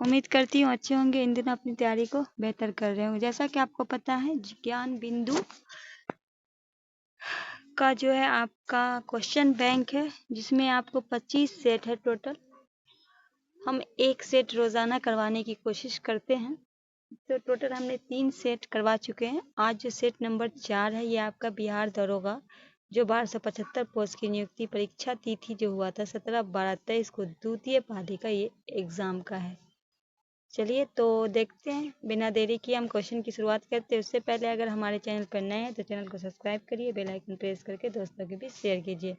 उम्मीद करती हूँ अच्छे होंगे। इन दिनों अपनी तैयारी को बेहतर कर रहे होंगे। जैसा कि आपको पता है, ज्ञान बिंदु का जो है आपका क्वेश्चन बैंक है, जिसमें आपको 25 सेट है टोटल। हम एक सेट रोजाना करवाने की कोशिश करते हैं, तो टोटल हमने 3 सेट करवा चुके हैं। आज जो सेट नंबर 4 है, ये आपका बिहार दरोगा जो 1275 पोस्ट की नियुक्ति परीक्षा तिथि जो हुआ था 17/12/23 को द्वितीय पाली का ये एग्जाम का है। चलिए तो देखते हैं, बिना देरी किए हम क्वेश्चन की शुरुआत करते हैं। उससे पहले अगर हमारे चैनल पर नए हैं तो चैनल को सब्सक्राइब करिए, बेल आइकन प्रेस करके दोस्तों के बीच शेयर कीजिए।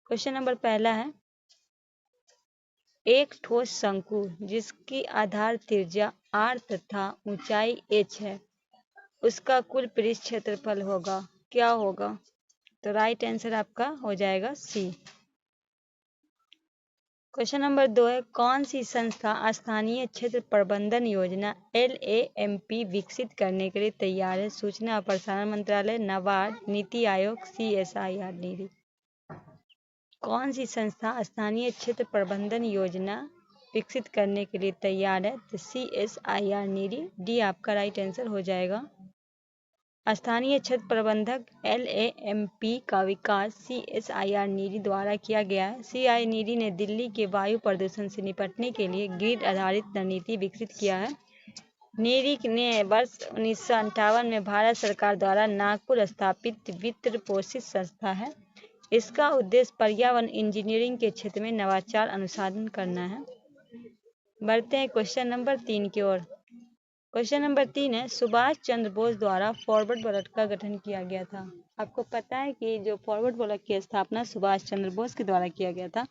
क्वेश्चन नंबर पहला है, एक ठोस शंकु जिसकी आधार त्रिज्या r तथा ऊंचाई h है, उसका कुल पृष्ठ क्षेत्रफल होगा, क्या होगा? तो राइट आंसर आपका हो जाएगा सी। क्वेश्चन नंबर 2 है, कौन सी संस्था स्थानीय क्षेत्र प्रबंधन योजना LAMP विकसित करने के लिए तैयार है? सूचना और प्रसारण मंत्रालय, नाबार्ड, नीति आयोग, CSIR नीति। कौन सी संस्था स्थानीय क्षेत्र प्रबंधन योजना विकसित करने के लिए तैयार है? तो CSIR नीति, डी आपका राइट आंसर हो जाएगा। स्थानीय क्षेत्र प्रबंधक LAMP का विकास CSIR नीति द्वारा किया गया है। CSIR नीति ने दिल्ली के वायु प्रदूषण से निपटने के लिए ग्रिड आधारित रणनीति विकसित किया है। नीति ने वर्ष 1958 में भारत सरकार द्वारा नागपुर स्थापित वित्त पोषित संस्था है। इसका उद्देश्य पर्यावरण इंजीनियरिंग के क्षेत्र में नवाचार अनुसंधान करना है। बढ़ते हैं क्वेश्चन नंबर 3 की ओर। क्वेश्चन नंबर 3 है, सुभाष चंद्र बोस द्वारा फॉरवर्ड ब्लॉक का गठन किया गया था। आपको पता है कि जो फॉरवर्ड ब्लॉक की स्थापना सुभाष चंद्र बोस के द्वारा किया गया था।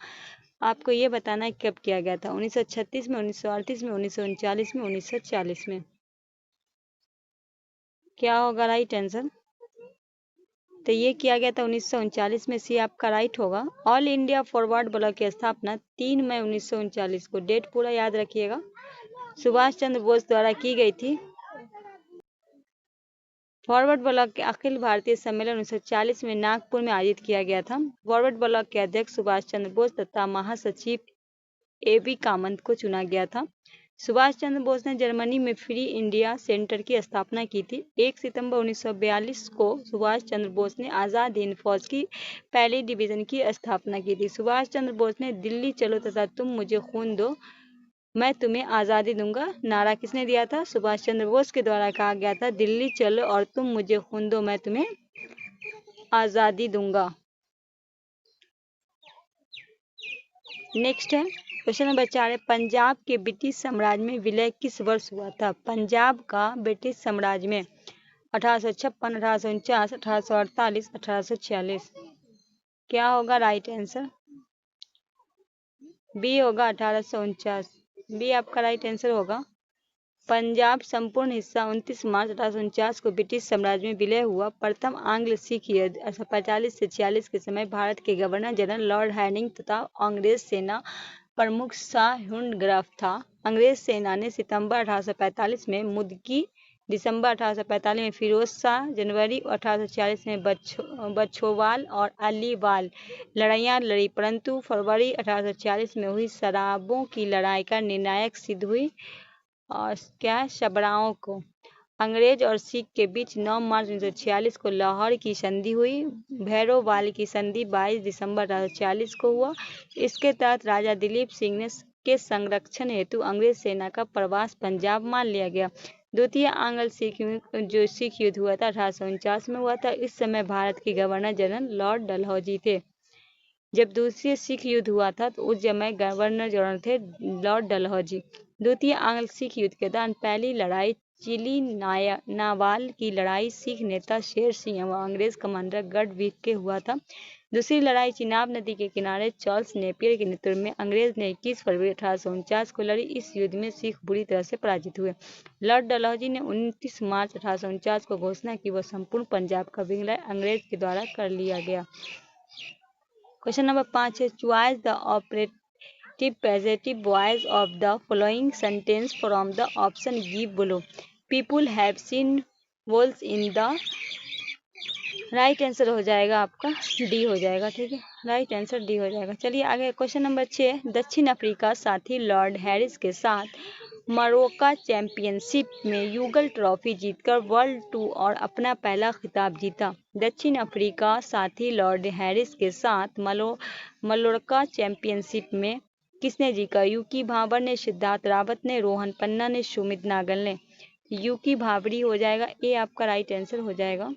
आपको ये बताना है कब किया गया था? 1936 में, 1938 में, 1939 में, 1940 में। क्या होगा राइट आंसर? तो ये किया गया था 1939 में, सी आपका राइट होगा। ऑल इंडिया फॉरवर्ड ब्लॉक की स्थापना 3 मई 1939 को, डेट पूरा याद रखिएगा, सुभाष चंद्र बोस द्वारा की गई थी। फॉरवर्ड ब्लॉक के अखिल भारतीय सम्मेलन 1940 में नागपुर में आयोजित किया गया था। फॉरवर्ड ब्लॉक के अध्यक्ष सुभाष चंद्र बोस तथा महासचिव AB कामत को चुना गया था। सुभाष चंद्र बोस ने जर्मनी में फ्री इंडिया सेंटर की स्थापना की थी। 1 सितंबर 1942 को सुभाष चंद्र बोस ने आजाद हिंद फौज की पहली डिवीजन की स्थापना की थी। सुभाष चंद्र बोस ने दिल्ली चलो तथा तुम मुझे खून दो, मैं तुम्हें आज़ादी दूंगा नारा किसने दिया था? सुभाष चंद्र बोस के द्वारा कहा गया था, दिल्ली चलो और तुम मुझे खून दो, मैं तुम्हें आज़ादी दूंगा। नेक्स्ट है क्वेश्चन नंबर 4 है, पंजाब के ब्रिटिश साम्राज्य में विलय किस वर्ष हुआ था? पंजाब का ब्रिटिश साम्राज्य में 1856, 1849, 1848, 1846। क्या होगा राइट आंसर? बी होगा 1849। बी आपका राइट आंसर होगा। पंजाब संपूर्ण हिस्सा 29 मार्च 1849 को ब्रिटिश साम्राज्य में विलय हुआ। प्रथम आंग्ल सिख युद्ध 1845 से 46 के समय भारत के गवर्नर जनरल लॉर्ड हैडिंग तथा अंग्रेज सेना प्रमुख शाह हुनग्राफ था। अंग्रेज सेना ने सितंबर 1845 में मुदकी, दिसंबर 1845 में फिरोज शाह, जनवरी 1846 में बछोवाल और अलीवाल लड़ाइयाँ लड़ी, परंतु फरवरी 1846 में हुई सराबों की लड़ाई का निर्णायक सिद्ध हुई और क्या सबराओं को। अंग्रेज और सिख के बीच 9 मार्च 1946 को लाहौर की संधि हुई। भैरोवाल की संधि 22 दिसंबर 1846 को हुआ। इसके तहत राजा दिलीप सिंह ने के संरक्षण हेतु अंग्रेज सेना का प्रवास पंजाब मान लिया गया। द्वितीय आंग्ल सिख युद्ध हुआ था 1849 में हुआ था। इस समय भारत के गवर्नर जनरल लॉर्ड डलहौजी थे। जब दूसरी सिख युद्ध हुआ था तो उस समय गवर्नर जनरल थे लॉर्ड डलहौजी। द्वितीय आंग्ल सिख युद्ध के दौरान पहली लड़ाई चिली नावाल की लड़ाई सिख नेता शेर सिंह व अंग्रेज कमांडर गढ़ के हुआ था। दूसरी लड़ाई चिनाब नदी के किनारे चार्ल्स नेपियर के नेतृत्व में अंग्रेज ने 21 फरवरी 1849 को लड़ी। इस युद्ध में सिख बुरी तरह से पराजित हुए। लॉर्ड डलहौजी ने 29 मार्च 1849 को घोषणा की वह संपूर्ण पंजाब का विलय अंग्रेज के द्वारा कर लिया गया। क्वेश्चन नंबर 5 है, choice the operative positive voice of the following sentence from the option give below. People have seen walls in the, right answer हो जाएगा आपका डी हो जाएगा। ठीक है, राइट आंसर डी हो जाएगा। चलिए आगे क्वेश्चन नंबर 6, दक्षिण अफ्रीका साथी लॉर्ड हैरिस के साथ मरोक्का चैंपियनशिप में युगल ट्रॉफी जीतकर वर्ल्ड टूर और अपना पहला खिताब जीता। दक्षिण अफ्रीका साथी लॉर्ड हैरिस के साथ मलोक्का चैंपियनशिप में किसने जीता? यूकी भाबर ने, सिद्धार्थ रावत ने, रोहन पन्ना ने, सुमित नागल ने। यूकी भाबरी हो जाएगा, ये आपका राइट आंसर हो जाएगा।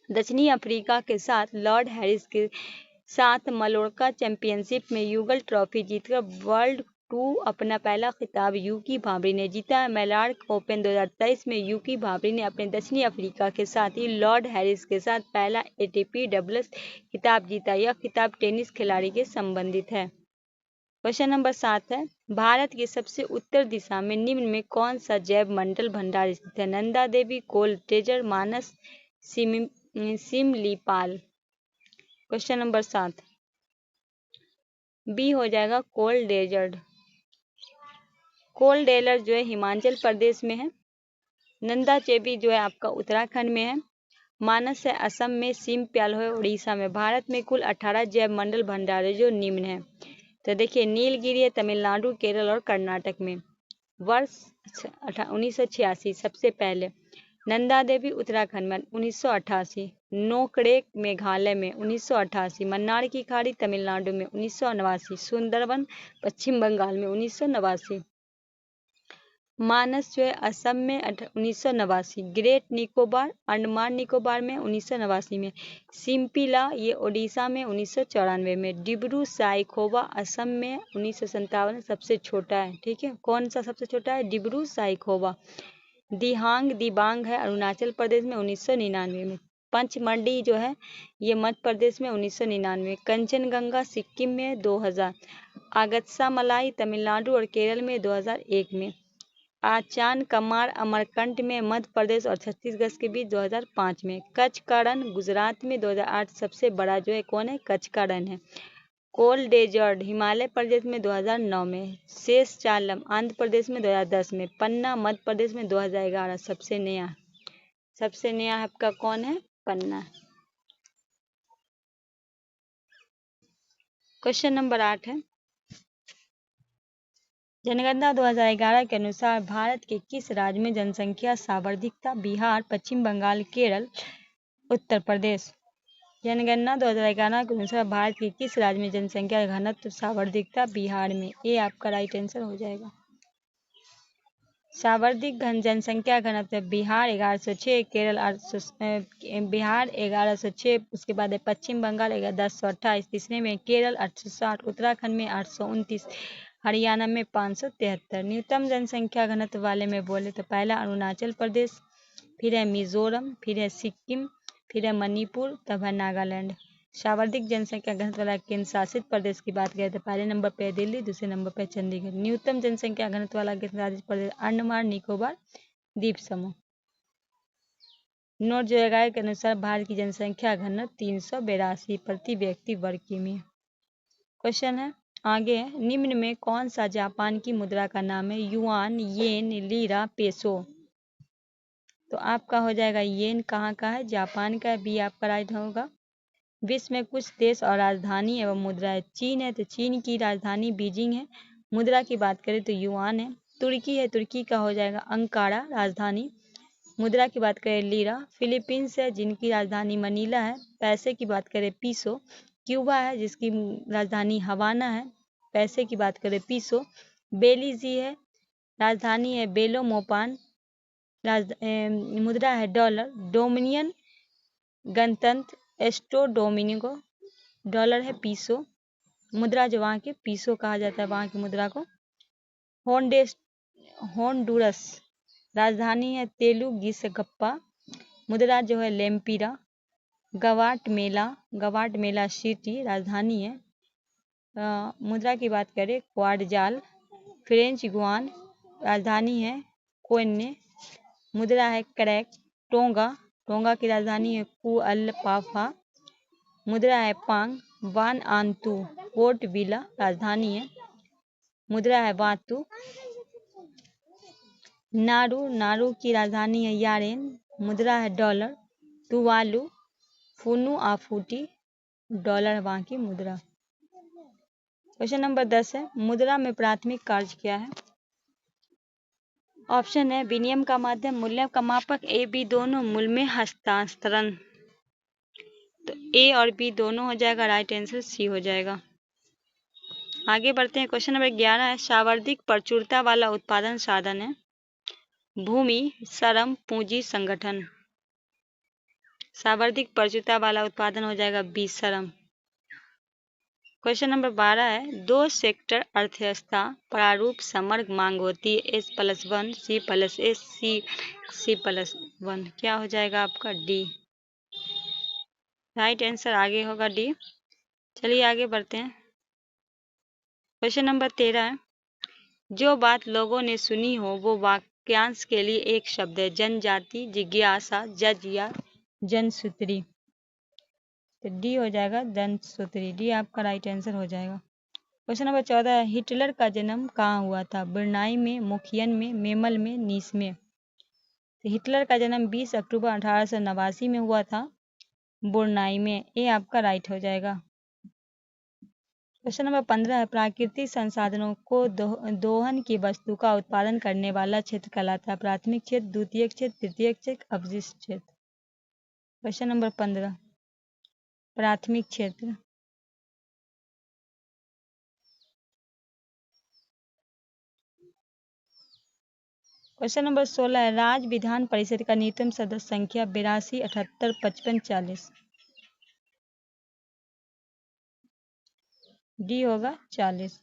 दक्षिणी अफ्रीका के साथ लॉर्ड हैरिस के साथ मलोक्का चैंपियनशिप में युगल ट्रॉफी जीतकर वर्ल्ड टूर अपना पहला खिताब यूकी भाबरी ने जीता है। मेलार्क ओपन 2023 में यूकी भाबरी ने अपने दक्षिणी अफ्रीका के साथ ही लॉर्ड हैरिस के साथ पहला एटीपी डबल्स खिताब जीता। यह खिताब टेनिस खिलाड़ी के संबंधित है। क्वेश्चन नंबर 7 है, भारत की सबसे उत्तर दिशा में निम्न में कौन सा जैव मंडल भंडार स्थित है? नंदा देवी, कोल ट्रेजर, मानस, सिमलीपाल। क्वेश्चन नंबर 7 बी हो जाएगा कोल डेजर्ट। कोल डेलर जो है हिमाचल प्रदेश में है। नंदा देवी जो है आपका उत्तराखंड में है। मानस है असम में, सिमप्याल है उड़ीसा में। भारत में कुल 18 जैव मंडल भंडार है जो निम्न है। तो देखिए नीलगिरी है तमिलनाडु, केरल और कर्नाटक में। वर्ष 1986 सबसे पहले। नंदा देवी उत्तराखंड में 1988, नोकरेक मेघालय में 1988, मन्नार की खाड़ी तमिलनाडु में 1989, सुंदरवन पश्चिम बंगाल में 1989, मानस जो है असम में 1989, ग्रेट निकोबार अंडमान निकोबार में 1989 में, सिम्पिला ये ओडिशा में 1994 में, डिब्रू साइखोवा असम में 1957 सबसे छोटा है। ठीक है, कौन सा सबसे छोटा है? डिब्रू साइखोवा। दिबांग है अरुणाचल प्रदेश में 1999 में। पंचमढ़ी जो है ये मध्य प्रदेश में 1999, कंचनगंगा सिक्किम में 2000, आगत्सा मलाई तमिलनाडु और केरल में 2001 में, आचान कमार अमरकंट में मध्य प्रदेश और छत्तीसगढ़ के बीच 2005 में, कच्छ का रण गुजरात में 2008 सबसे बड़ा जो है कौन है? कच्छ का रण है। कोल डेजर्ट हिमालय प्रदेश में 2009 में, शेष चालम आंध्र प्रदेश में 2010 में, पन्ना मध्य प्रदेश में 2011 सबसे नया आपका कौन है? पन्ना। क्वेश्चन नंबर 8 है, जनगणना 2011 के अनुसार भारत के किस राज्य में जनसंख्या सर्वाधिकता? बिहार, पश्चिम बंगाल, केरल, उत्तर प्रदेश। जनगणना 2011 के अनुसार भारत के किस राज्य में जनसंख्या घनत्व सर्वाधिकता? बिहार में। ये आपका राइट आंसर हो जाएगा। सर्वाधिक जनसंख्या घनत्व बिहार 1106, केरल 1106, उसके बाद है पश्चिम बंगाल 1028, तीसरे में केरल 860, उत्तराखंड में 829, हरियाणा में 573। न्यूनतम जनसंख्या घनत्व वाले में बोले तो पहला अरुणाचल प्रदेश, फिर है मिजोरम, फिर है सिक्किम, फिर है मणिपुर, तब है नागालैंड। सर्वाधिक जनसंख्या घनत्व वाला केंद्र शासित प्रदेश की बात करें तो पहले नंबर पे दिल्ली, दूसरे नंबर पे चंडीगढ़। न्यूनतम जनसंख्या घनत्व वाला केंद्र शासित प्रदेश अंडमान निकोबार द्वीप समूह। नोट जो के अनुसार भारत की जनसंख्या घनत्व 382 प्रति व्यक्ति वर्ग किमी। क्वेश्चन है आगे, निम्न में कौन सा जापान की मुद्रा का नाम है? युआन, येन, लीरा, पेसो। तो आपका हो जाएगा येन कहाँ का है? जापान का है, बी आपका राइट होगा। विश्व में कुछ देश और राजधानी एवं मुद्रा है। चीन है तो चीन की राजधानी बीजिंग है। मुद्रा की बात करें तो युआन है। तुर्की है, तुर्की का हो जाएगा अंकारा राजधानी। मुद्रा की बात करें लीरा। फिलीपींस है जिनकी राजधानी मनीला है, पैसे की बात करें पीसो। क्यूबा है जिसकी राजधानी हवाना है, पैसे की बात करें पीसो। बेलीजी है, राजधानी है बेलो मोपान, मुद्रा है डॉलर। डोमिनियन गणतंत्र एस्टो डोमिनिको, डॉलर है पीसो, मुद्रा जो वहाँ के पीसो कहा जाता है वहाँ की मुद्रा को। होंडुरस राजधानी है तेलुगिसगप्पा, मुद्रा जो है लेम्पिरा। गवाटमेला सिटी राजधानी है, मुद्रा की बात करें क्वाडजाल। फ्रेंच गुआन राजधानी है कोन्ने, मुद्रा है क्रैक। टोंगा की राजधानी है कुअलपाफा, मुद्रा है पांग। वान आंतु पोर्ट विला राजधानी है, मुद्रा है वातु। नारू की राजधानी है यारेन, मुद्रा है डॉलर। तुवालू फुनुआफूटी, डॉलर वहाँ की मुद्रा। क्वेश्चन नंबर 10 है, मुद्रा में प्राथमिक कार्य क्या है? ऑप्शन है विनिमय का माध्यम, मूल्य का मापक, ए बी दोनों, मूल्य में हस्तांतरण। तो ए और बी दोनों हो जाएगा, राइट आंसर सी हो जाएगा। आगे बढ़ते हैं। क्वेश्चन नंबर 11 है, सावर्धिक प्रचुरता वाला उत्पादन साधन है भूमि, श्रम, पूंजी, संगठन। सावर्धिक प्रचुरता वाला उत्पादन हो जाएगा बी, श्रम। क्वेश्चन नंबर 12 है, दो सेक्टर अर्थव्यवस्था प्रारूप समग्र मांग होती है S+1, C+S, C+1। क्या हो जाएगा आपका डी, राइट आंसर आगे होगा डी। चलिए आगे बढ़ते हैं। क्वेश्चन नंबर 13 है, जो बात लोगों ने सुनी हो वो वाक्यांश के लिए एक शब्द है जनजाति, जिज्ञासा, जज या जनसूत्री। तो डी हो जाएगा जनसूत्री, डी आपका राइट आंसर हो जाएगा। क्वेश्चन नंबर 14 है, हिटलर का जन्म कहाँ हुआ था? ब्रुनाई में, मुखियन में, मेमल में, नीस में। तो हिटलर का जन्म 20 अक्टूबर 1889 में हुआ था ब्रुनाई में, ये आपका राइट हो जाएगा। क्वेश्चन नंबर 15 है, प्राकृतिक संसाधनों को दोहन की वस्तु का उत्पादन करने वाला क्षेत्र कहलाता है प्राथमिक क्षेत्र, द्वितीयक क्षेत्र, तृतीयक क्षेत्र, अवशिष्ट क्षेत्र। क्वेश्चन नंबर 15 प्राथमिक क्षेत्र। क्वेश्चन नंबर 16 है, राज्य विधान परिषद का न्यूनतम सदस्य संख्या 82, 78, 55, 40। डी होगा 40,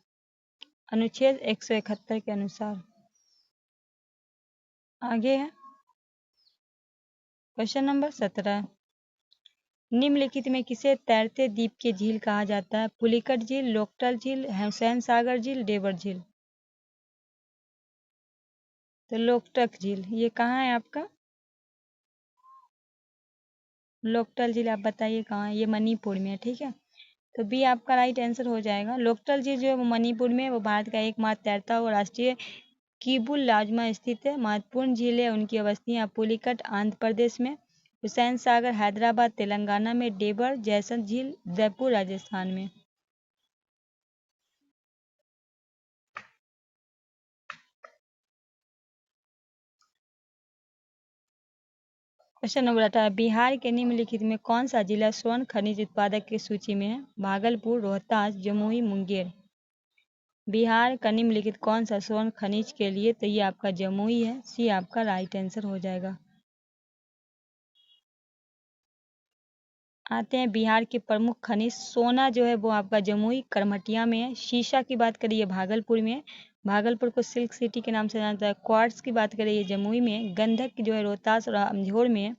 अनुच्छेद 171 के अनुसार। आगे है क्वेश्चन नंबर 17, निम्नलिखित में किसे तैरते द्वीप की झील कहा जाता है? पुलिकट झील, लोकटल झील, हुसैन सागर झील, डेवर झील। तो लोकटक झील ये कहाँ है आपका? लोकटल झील आप बताइए कहाँ है? ये मणिपुर में है, ठीक है। तो बी आपका राइट आंसर हो जाएगा। लोकटल झील जो है वो मणिपुर में, वो भारत का एकमात्र तैरता हुआ राष्ट्रीय कीबुल लाजमा स्थित है। महत्वपूर्ण झीलें उनकी अवस्थियाँ पुलिकट आंध्र प्रदेश में, हुसैन सागर हैदराबाद तेलंगाना में, डेबर जैसन झील जयपुर राजस्थान में। क्वेश्चन नंबर 18, बिहार के निम्नलिखित में कौन सा जिला स्वर्ण खनिज उत्पादक की सूची में है? भागलपुर, रोहतास, जमुई, मुंगेर। बिहार का निम्नलिखित कौन सा स्वर्ण खनिज के लिए? तो ये आपका जमुई है, सी आपका राइट आंसर हो जाएगा। आते हैं बिहार के प्रमुख खनिज। सोना जो है वो आपका जमुई करमटिया में है। शीशा की बात करिए भागलपुर में, भागलपुर को सिल्क सिटी के नाम से जाना जाता है। क्वार्ट्स की बात करिए जमुई में। गंधक जो है रोहतास और अमझोर में है।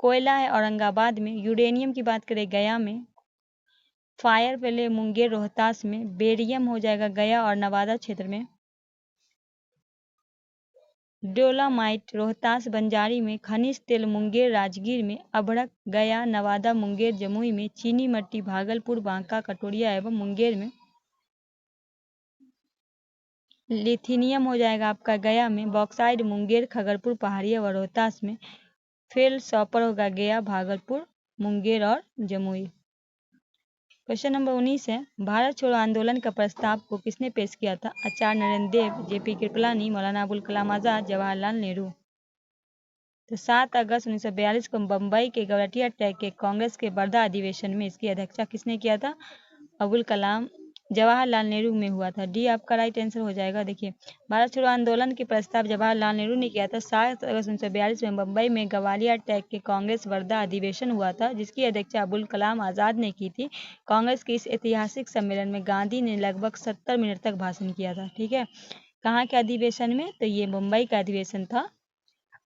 कोयला है औरंगाबाद में। यूरेनियम की बात करें गया में। फायर पहले मुंगेर रोहतास में। बेरियम हो जाएगा गया और नवादा क्षेत्र में। डोलामाइट रोहतास बंजारी में। खनिज तेल मुंगेर राजगीर में। अभ्रक गया नवादा मुंगेर जमुई में। चीनी मिट्टी भागलपुर बांका कटोरिया एवं मुंगेर में। लिथिनियम हो जाएगा आपका गया में। बॉक्साइड मुंगेर खगरपुर पहाड़िया व रोहतास में। फेल सॉपर होगा गया भागलपुर मुंगेर और जमुई। क्वेश्चन नंबर 19 है, भारत छोड़ो आंदोलन का प्रस्ताव को किसने पेश किया था? आचार्य नरेंद्र देव, जेपी कृपलानी, मौलाना अबुल कलाम आजाद, जवाहरलाल नेहरू। तो 7 अगस्त 1942 को बम्बई के गवटिया टेक के कांग्रेस के वर्धा अधिवेशन में इसकी अध्यक्षता किसने किया था? अबुल कलाम जवाहरलाल नेहरू में हुआ था। डी आपका राइट आंसर हो जाएगा। देखिए भारत छोड़ो आंदोलन के प्रस्ताव जवाहरलाल नेहरू ने किया था। 7 अगस्त 1942 में बम्बई में गवालिया टेक के कांग्रेस वर्धा अधिवेशन हुआ था, जिसकी अध्यक्षता अबुल कलाम आजाद ने की थी। कांग्रेस के इस ऐतिहासिक सम्मेलन में गांधी ने लगभग 70 मिनट तक भाषण किया था, ठीक है। कहाँ के अधिवेशन में? तो ये मुंबई का अधिवेशन था।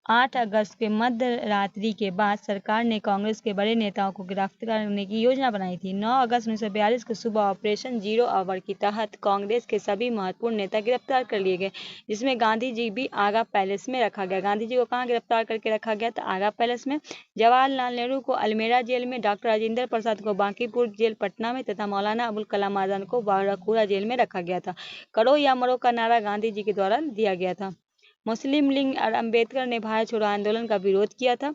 8 अगस्त के मध्य रात्रि के बाद सरकार ने कांग्रेस के बड़े नेताओं को गिरफ्तार करने की योजना बनाई थी। 9 अगस्त 1942 को सुबह ऑपरेशन जीरो आवर के तहत कांग्रेस के सभी महत्वपूर्ण नेता गिरफ्तार कर लिए गए, जिसमें गांधी जी भी आगा पैलेस में रखा गया। गांधी जी को कहाँ गिरफ्तार करके रखा गया? तो आगा पैलेस में। जवाहरलाल नेहरू को अल्मेरा जेल में, डॉक्टर राजेंद्र प्रसाद को बांकीपुर जेल पटना में तथा मौलाना अबुल कलाम आजाद को बाराकूड़ा जेल में रखा गया था। करो या मरो का नारा गांधी जी के द्वारा दिया गया था। मुस्लिम लीग और अम्बेडकर ने भारत छोड़ो आंदोलन का विरोध किया था।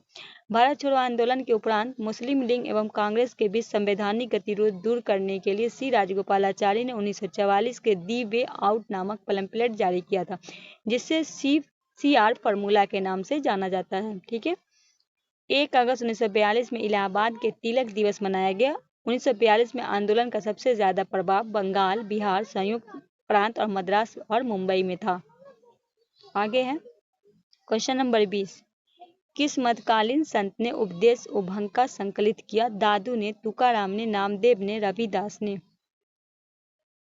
भारत छोड़ो आंदोलन के उपरांत मुस्लिम लीग एवं कांग्रेस के बीच संवैधानिक गतिरोध दूर करने के लिए सी राजगोपालाचारी ने 1944 के दी वे आउट नामक पैम्फलेट जारी किया था, जिससे सी CR फॉर्मूला के नाम से जाना जाता है। ठीक है। 1 अगस्त 1942 में इलाहाबाद के तिलक दिवस मनाया गया। 1942 में आंदोलन का सबसे ज्यादा प्रभाव बंगाल, बिहार, संयुक्त प्रांत और मद्रास और मुंबई में था। आगे है क्वेश्चन नंबर 20। किस मध्यकालीन संत ने उपदेश उभंका संकलित किया? दादू ने, तुकाराम ने, नामदेव ने, रविदास ने।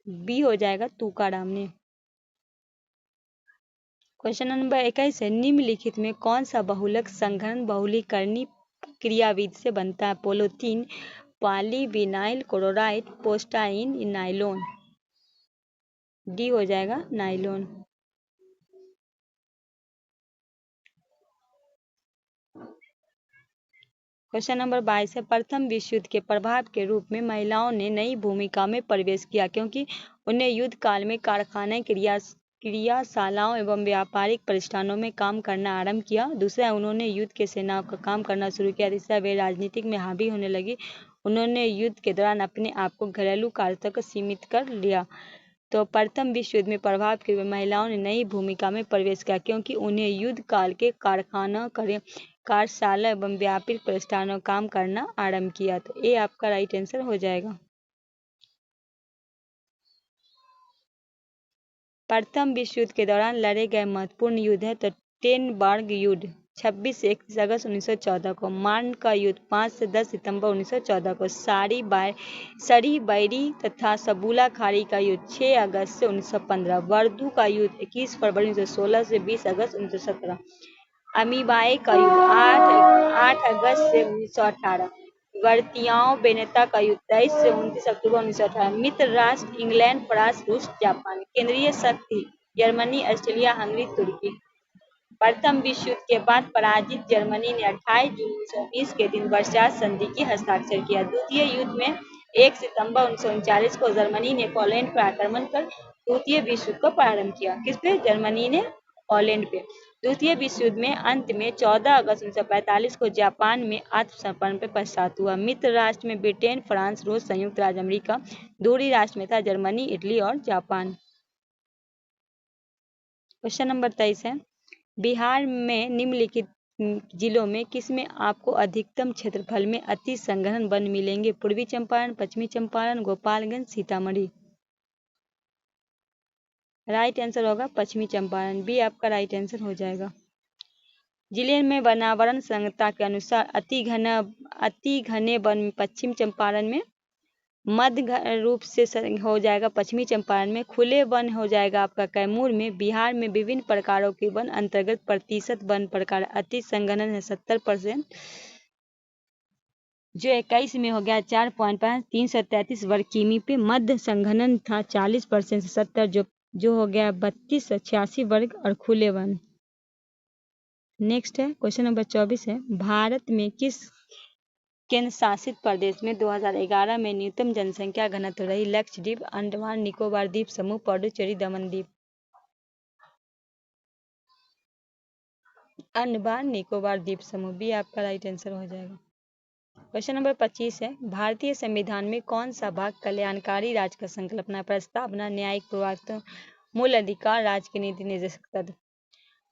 बी हो जाएगा तुकाराम ने। क्वेश्चन नंबर 21 है, निम्नलिखित में कौन सा बहुलक संघनन बहुलीकरणीय क्रियाविधि से बनता है? पोलोथीन, पॉलीविनाइल क्लोराइड, पोस्टाइन, नाइलॉन। डी हो जाएगा नाइलॉन। क्वेश्चन नंबर 22 है, प्रथम विश्व युद्ध के प्रभाव के रूप में महिलाओं ने नई भूमिका में प्रवेश किया क्योंकि उन्हें युद्ध काल में कारखाने, क्रियाशालाओं एवं व्यापारिक प्रतिष्ठानों में काम करना आरंभ किया। दूसरा, उन्होंने युद्ध के सेनाओं का काम करना शुरू किया। तीसरा, वे राजनीतिक में हावी होने लगी। उन्होंने युद्ध के दौरान अपने आप को घरेलू कार्य तक सीमित कर लिया। तो प्रथम विश्व युद्ध में प्रभाव के रूप में महिलाओं ने नई भूमिका में प्रवेश किया क्योंकि उन्हें युद्ध काल के कारखाना, कार्यशाला एवं व्यापारिक प्रतिष्ठानों में काम करना आरंभ किया। तो ये आपका राइट आंसर हो जाएगा। प्रथम विश्व युद्ध के दौरान लड़े गए महत्वपूर्ण युद्ध है तो टेनबर्ग युद्ध 26 से 31 अगस्त 1914 को, मार्न का युद्ध 5 से 10 सितंबर 1914 को, सरी बैरी तथा सबूला खाड़ी का युद्ध 6 अगस्त से 1915, वर्दू का युद्ध 21 फरवरी 1916 से 20 अगस्त 1917, अमीबाए का युद्ध 8 अगस्त से 1918, वर्तियाओं बेनेता का युद्ध 23 से 29 अक्टूबर 1918, मित्र राष्ट्र इंग्लैंड, फ्रांस, रूस, जापान, केंद्रीय शक्ति जर्मनी, ऑस्ट्रेलिया, हंगरी, तुर्की। प्रथम विश्व युद्ध के बाद पराजित जर्मनी ने 28 जून 1919 के दिन वर्साय संधि की हस्ताक्षर किया। द्वितीय युद्ध में 1 सितंबर 1939 को जर्मनी ने पोलैंड पर आक्रमण कर द्वितीय विश्व युद्ध को प्रारंभ किया। किस पे? जर्मनी ने पोलैंड पे। द्वितीय विश्व युद्ध में अंत में 14 अगस्त 1945 को जापान में आत्मसमर्पण पे पश्चात हुआ। मित्र राष्ट्र में ब्रिटेन, फ्रांस, रूस, संयुक्त राज्य अमेरिका। दूरी राष्ट्र में था जर्मनी, इटली और जापान। क्वेश्चन नंबर 23 है, बिहार में निम्नलिखित जिलों में किसमें आपको अधिकतम क्षेत्रफल में अति संघनन वन मिलेंगे? पूर्वी चंपारण, पश्चिमी चंपारण, गोपालगंज, सीतामढ़ी। राइट आंसर होगा पश्चिमी चंपारण। बी आपका राइट आंसर हो जाएगा। जिले में वनावरण संहिता के अनुसार अति घने वन पश्चिम चंपारण में, मध्य रूप से हो जाएगा पश्चिमी चंपारण में, खुले वन हो जाएगा आपका कैमूर में। बिहार में विभिन्न प्रकारों के वन अंतर्गत प्रतिशत वन प्रकार अति संघनन है 70%, जो 21 में हो गया 4.5 333 वर्ग किमी पे। मध्य संघनन था 40% से 70, जो हो गया 32 86 वर्ग और खुले वन। नेक्स्ट है क्वेश्चन नंबर 24 है, भारत में किस केंद्र शासित प्रदेश में 2011 में न्यूनतम जनसंख्या घनत्व रही? लक्षद्वीप, अंडमान निकोबार द्वीप समूह, पुडुचेरी, दमन द्वीप। अंडमान निकोबार द्वीप समूह। बी आपका राइट आंसर हो जाएगा। क्वेश्चन नंबर 25 है, भारतीय संविधान में कौन सा भाग कल्याणकारी राज्य का संकल्पना, प्रस्तावना, न्यायिक पूर्वाग्रह, मूल अधिकार, राज्य की नीति निर्देशक तत्व।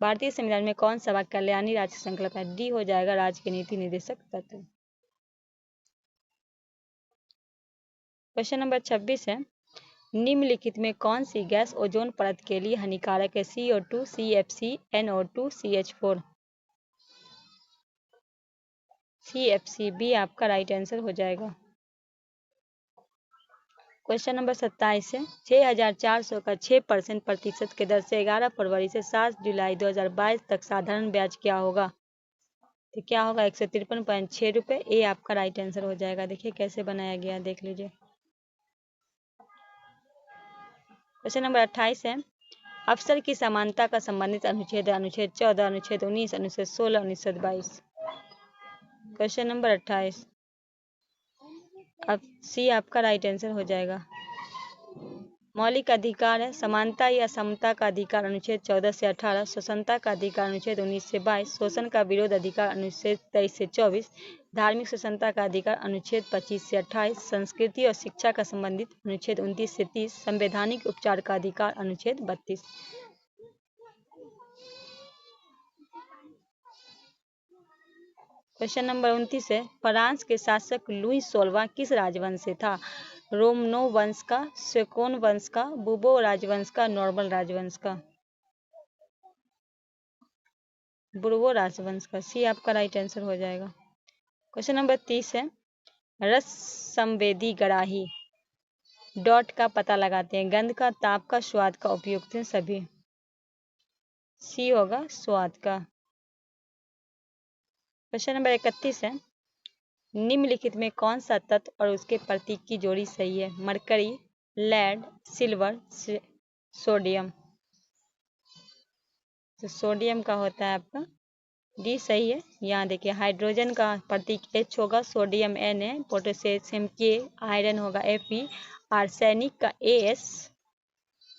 भारतीय संविधान में कौन सा भाग कल्याणी राज्य का संकल्पना? डी हो जाएगा राज्य की नीति निर्देशक तत्व। क्वेश्चन नंबर 26 है, निम्नलिखित में कौन सी गैस ओजोन परत के लिए हानिकारक है? CO2, CFC, NO2, CH4। CFC। B आपका राइट आंसर हो जाएगा। क्वेश्चन नंबर 27 है, 6400 का 6% प्रतिशत के दर से 11 फरवरी से 7 जुलाई 2022 तक साधारण ब्याज क्या होगा? तो क्या होगा? 153.6 रुपये। ए आपका राइट आंसर हो जाएगा। देखिए कैसे बनाया गया, देख लीजिए। क्वेश्चन नंबर 28 है, अफसर की समानता का संबंधित अनुच्छेद, अनुच्छेद 14, अनुच्छेद 19, अनुच्छेद 16, अनुच्छेद 22। क्वेश्चन नंबर 28, अब सी आपका राइट आंसर हो जाएगा। मौलिक अधिकार है, समानता या समता का अधिकार अनुच्छेद 14 से 18, स्वतंत्रता का अधिकार अनुच्छेद 19 से 22, शोषण का विरोध अधिकार अनुच्छेद 23 से 24, धार्मिक स्वतंत्रता का अधिकार अनुच्छेद 25 से 28, संस्कृति और शिक्षा का संबंधित अनुच्छेद 29 से 30, संवैधानिक उपचार का अधिकार अनुच्छेद 32। क्वेश्चन नंबर 29 है, फ्रांस के शासक लुई 16वां किस राजवंश से था? रोमनो वंश का, सेकोन वंश का, बुबो राजवंश का, नॉर्मल राजवंश का? बुर्बो राजवंश का, सी आपका राइट आंसर हो जाएगा। क्वेश्चन नंबर 30 है, रस संवेदी ग्राही डॉट का पता लगाते हैं, गंध का, ताप का, स्वाद का उपयुक्त हैं सभी? सी होगा स्वाद का। क्वेश्चन नंबर 31 है, निम्नलिखित में कौन सा तत्व और उसके प्रतीक की जोड़ी सही है? Mercury, lead, silver, sodium? तो सोडियम का होता है आपका डी सही है। यहाँ देखिए, हाइड्रोजन का प्रतीक H होगा, सोडियम N है, पोटेशियम K, आयरन होगा Fe, आर्सेनिक का AS,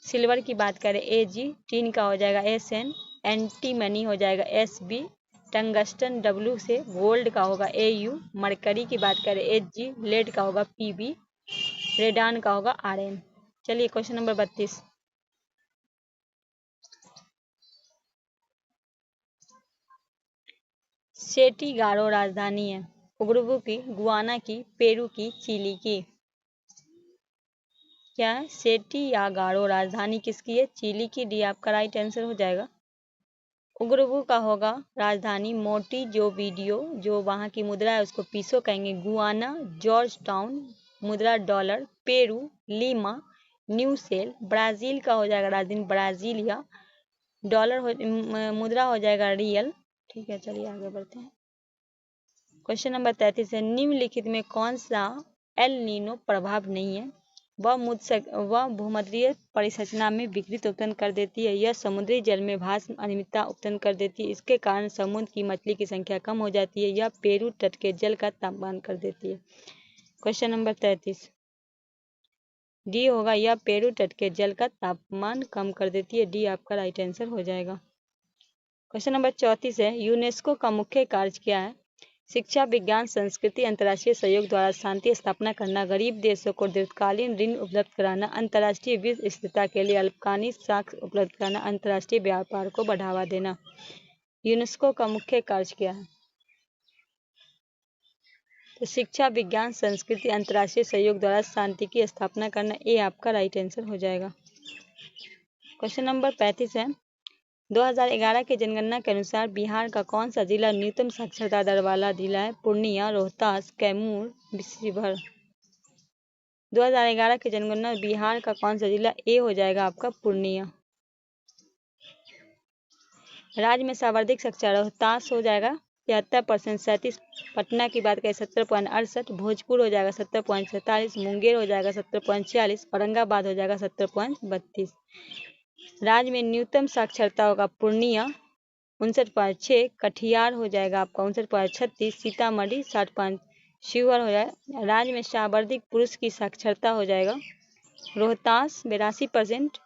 सिल्वर की बात करें Ag, टीन का हो जाएगा Sn, एंटीमनी हो जाएगा Sb, टंगस्टन W से, गोल्ड का होगा Au, मरकरी की बात करें Hg, लेड का होगा Pb, रेडान का होगा Rn। चलिए क्वेश्चन नंबर 32, सेटी गारो राजधानी है? उग्रुबू की, गुआना की, पेरू की, चिली की? क्या है? सेटी या गारो राजधानी किसकी है? चिली की, डी आपका राइट आंसर हो जाएगा। उग्रुबू का होगा राजधानी मोटी जो वीडियो, जो वहाँ की मुद्रा है उसको पीसो कहेंगे, गुआना, जॉर्ज टाउन, मुद्रा dollar, Peru, Lima, new sol, Brazil का हो जाएगा राजधानी ब्राज़ीलिया, डॉलर मुद्रा हो जाएगा रियल। ठीक है, चलिए आगे बढ़ते हैं। क्वेश्चन नंबर 33 है, निम्नलिखित में कौन सा एल नीनो प्रभाव नहीं है? वह भूमध्य परिसंरचना में विकृत उत्पन्न कर देती है, यह समुद्री जल में भाष्म अनियमितता उत्पन्न कर देती है, इसके कारण समुद्र की मछली की संख्या कम हो जाती है, यह पेरू तट के जल का तापमान कर देती है। क्वेश्चन नंबर 33 डी होगा, यह पेरू तट के जल का तापमान कम कर देती है, डी आपका राइट आंसर हो जाएगा। क्वेश्चन नंबर 34 है, यूनेस्को का मुख्य कार्य क्या है? शिक्षा, विज्ञान, संस्कृति, अंतर्राष्ट्रीय सहयोग द्वारा शांति स्थापना करना, गरीब देशों को दीर्घकालीन ऋण उपलब्ध कराना, अंतर्राष्ट्रीय विश्व स्थिरता के लिए अल्पकालीन साक्ष्य उपलब्ध कराना, अंतर्राष्ट्रीय व्यापार को बढ़ावा देना। यूनेस्को का मुख्य कार्य क्या है? तो शिक्षा, विज्ञान, संस्कृति, अंतर्राष्ट्रीय सहयोग द्वारा शांति की स्थापना करना, ये आपका राइट आंसर हो जाएगा। क्वेश्चन नंबर 35 है, 2011 की जनगणना के अनुसार बिहार का कौन सा जिला न्यूनतम साक्षरता दर वाला जिला है? पूर्णिया, रोहतास, कैमूर, शिवहर? 2011 की जनगणना बिहार का कौन सा जिला? ए हो जाएगा आपका पूर्णिया। राज्य में सर्वाधिक साक्षर रोहतास हो जाएगा 73%, 37। पटना की बात करें 70.68, भोजपुर हो जाएगा 70.47, मुंगेर हो जाएगा 70.46, औरंगाबाद हो जाएगा 70.32। राज्य में न्यूनतम साक्षरता होगा पूर्णिया 59.6, कटिहार हो जाएगा आपका 59.36, सीतामढ़ी 60, शिवहर हो जाएगा। राज्य में सर्वाधिक पुरुष की साक्षरता हो जाएगा रोहतास 82%,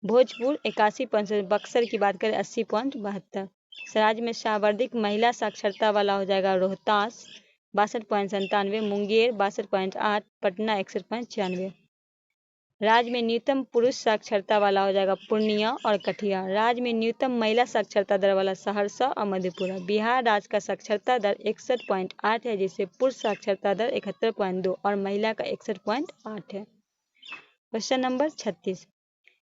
भोजपुर 81%, बक्सर की बात करें 80.72। राज्य में सर्वाधिक महिला साक्षरता वाला हो जाएगा रोहतास 62.97, मुंगेर 62.8, पटना 61.96। राज्य में न्यूनतम पुरुष साक्षरता वाला हो जाएगा पूर्णिया और कटिहार। राज्य में न्यूनतम महिला साक्षरता दर वाला सहरसा और मधेपुरा। बिहार राज्य का साक्षरता दर 61.8 है, जिससे पुरुष साक्षरता दर 71.2 और महिला का 61.8 है। क्वेश्चन नंबर 36,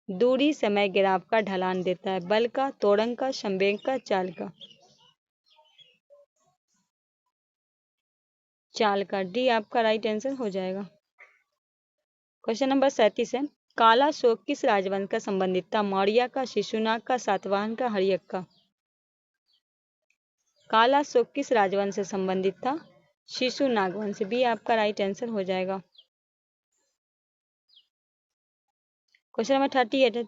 दूरी समय गिराव का ढलान देता है, बल का, त्वरण का, संवेग का, चाल का? चाल का, डी आपका राइट आंसर हो जाएगा। क्वेश्चन नंबर 37 है, काला शोक किस राजवंश का संबंधित था? मौर्य का, शिशुनाग का, सातवाहन का, हर्यक का? काला शोक किस राजवंश से संबंधित था? शिशुनाग वंश, भी आपका राइट आंसर हो जाएगा। क्वेश्चन नंबर 38 है,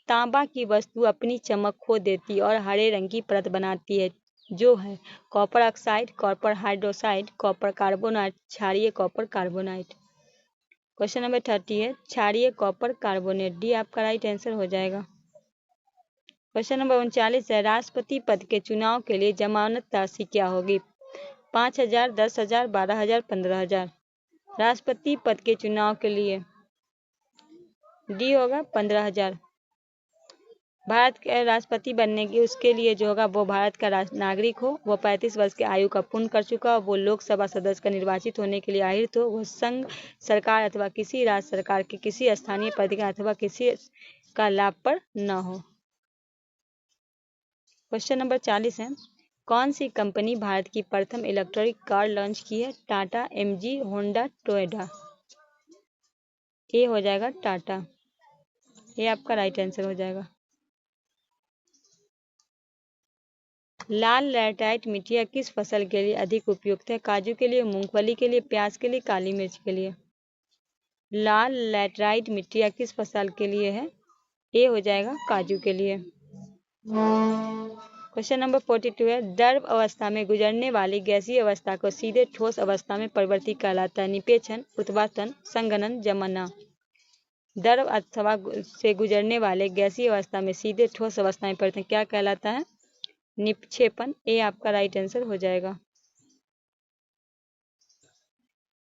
तांबा की वस्तु अपनी चमक खो देती और हरे रंग की परत बनाती है, जो है copper oxide, copper hydroxide, copper carbonate, क्षारीय कॉपर कार्बोनेट? क्वेश्चन नंबर 30 है, क्षारीय कॉपर कार्बोनेट, डी आपका राइट आंसर हो जाएगा। क्वेश्चन नंबर 39 है, राष्ट्रपति पद के चुनाव के लिए जमानत राशि क्या होगी? 5,000, 10,000, 12,000, 15,000? राष्ट्रपति पद के चुनाव के लिए डी होगा 15,000। भारत के राष्ट्रपति बनने की उसके लिए जो होगा वो भारत का नागरिक हो, वो 35 वर्ष की आयु का पूर्ण कर चुका हो, वो लोकसभा सदस्य का निर्वाचित होने के लिए आहिर हो, वो संघ सरकार अथवा किसी राज्य सरकार के किसी स्थानीय प्राधिकार अथवा किसी का लाभ पर न हो। क्वेश्चन नंबर 40 है, कौन सी कंपनी भारत की प्रथम इलेक्ट्रिक कार लॉन्च की है? Tata, MG, Honda, Toyota. ये हो जाएगा टाटा, ये आपका राइट आंसर हो जाएगा। लाल लैटराइट मिट्टी किस फसल के लिए अधिक उपयुक्त है? काजू के लिए, मूंगफली के लिए, प्याज के लिए, काली मिर्च के लिए। लाल लैटराइट मिट्टी किस फसल के लिए है? ये हो जाएगा काजू के लिए। क्वेश्चन नंबर 42 है, द्रव अवस्था में गुजरने वाली गैसीय अवस्था को सीधे ठोस अवस्था में परिवर्तित कहलाता है? निपेक्षण, उत्पाटन, संघनन, जमना। द्रव अवस्था से गुजरने वाले गैसीय अवस्था में सीधे ठोस अवस्था में परिवर्तन क्या कहलाता है? निक्षेपण। ये आपका राइट आंसर हो जाएगा।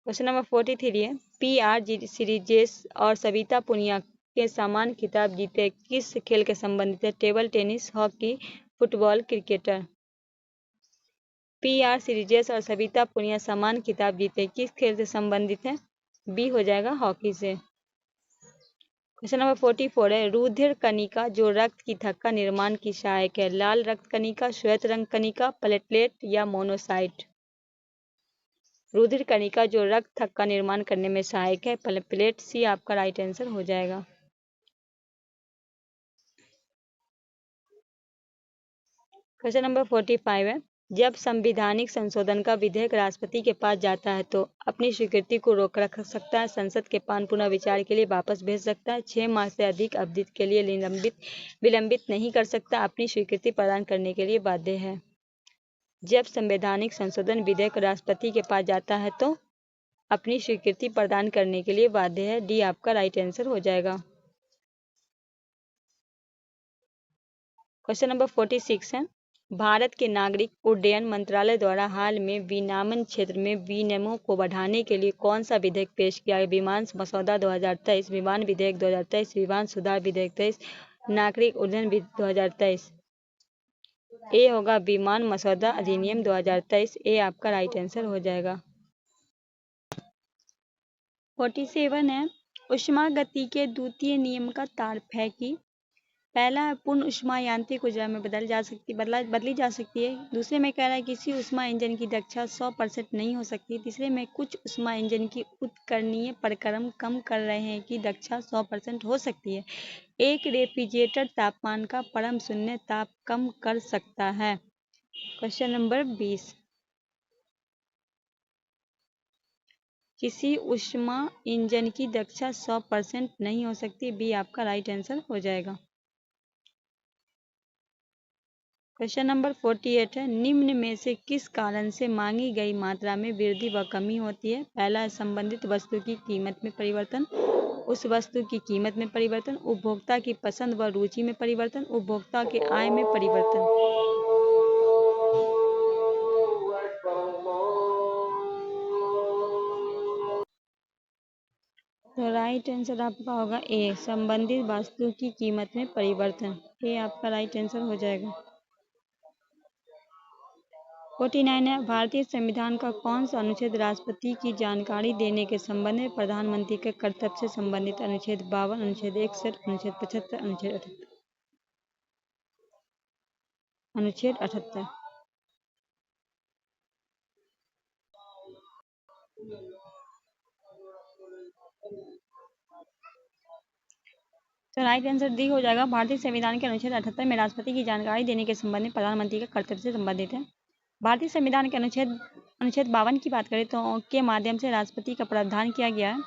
क्वेश्चन नंबर 43 है, PR सीरीजेस और सविता पुनिया के समान खिताब जीते किस खेल के संबंधित है? Table tennis, hockey, football, cricketer. PR सीरीजेस और सविता पुनिया समान खिताब जीते किस खेल से संबंधित है? बी हो जाएगा हॉकी से। क्वेश्चन नंबर 44 है, रुधिर कणिका जो रक्त की थक्का का निर्माण की सहायक है? लाल रक्त कणिका, श्वेत रंग कणिका, प्लेटलेट या मोनोसाइट। रुधिर कणिका जो रक्त थक्का का निर्माण करने में सहायक है, प्लेट। सी आपका राइट आंसर हो जाएगा। क्वेश्चन नंबर 45 है, जब संवैधानिक संशोधन का विधेयक राष्ट्रपति के पास जाता है तो अपनी स्वीकृति को रोक रख सकता है, संसद के पास पुनः विचार के लिए वापस भेज सकता है, 6 माह से अधिक अवधि के लिए विलंबित नहीं कर सकता, अपनी स्वीकृति प्रदान करने के लिए बाध्य है। जब संवैधानिक संशोधन विधेयक राष्ट्रपति के पास जाता है तो अपनी स्वीकृति प्रदान करने के लिए बाध्य है। डी आपका राइट आंसर हो जाएगा। क्वेश्चन नंबर 46 है, भारत के नागरिक उड्डयन मंत्रालय द्वारा हाल में विमानन क्षेत्र में विनियमों को बढ़ाने के लिए कौन सा विधेयक पेश किया है? विमान मसौदा 2023, विमान विधेयक 2023, विमान सुधार विधेयक 23, नागरिक उड्डयन 2023। ए होगा विमान मसौदा अधिनियम 2023। ए आपका राइट आंसर हो जाएगा। 47 है, ऊष्मागति के द्वितीय नियम का तार्फ है कि पहला है पूर्ण ऊष्मा यांत्रिक ऊर्जा में बदली जा सकती है। दूसरे में कह रहा है किसी ऊष्मा इंजन की दक्षता 100% नहीं हो सकती। तीसरे में कुछ ऊष्मा इंजन की उत्कर्षणीय प्रक्रम कम कर रहे हैं कि दक्षता 100% हो सकती है। एक रेफ्रिजरेटर तापमान का परम शून्य ताप कम कर सकता है। क्वेश्चन नंबर 20, किसी ऊष्मा इंजन की दक्षता 100% नहीं हो सकती। बी आपका राइट आंसर हो जाएगा। क्वेश्चन नंबर 48 है, निम्न में से किस कारण से मांगी गई मात्रा में वृद्धि व कमी होती है? पहला है संबंधित वस्तु की कीमत में परिवर्तन, उस वस्तु की कीमत में परिवर्तन, उपभोक्ता की पसंद व रुचि में परिवर्तन, उपभोक्ता के आय में परिवर्तन। तो राइट आंसर आपका होगा ए, संबंधित वस्तु की कीमत में परिवर्तन। ये आपका राइट आंसर हो जाएगा। 49 है, भारतीय संविधान का कौन सा अनुच्छेद राष्ट्रपति की जानकारी देने के संबंध में प्रधानमंत्री के कर्तव्य से संबंधित? अनुच्छेद 52, अनुच्छेद 61, अनुच्छेद 75, अनुच्छेद 78। अनुच्छेद 78। तो राइट आंसर डी हो जाएगा। भारतीय संविधान के अनुच्छेद 78 में राष्ट्रपति की जानकारी देने के संबंध में प्रधानमंत्री के कर्तव्य से संबंधित है। भारतीय संविधान के अनुच्छेद 52 की बात करें तो के माध्यम से राष्ट्रपति का प्रावधान किया गया है।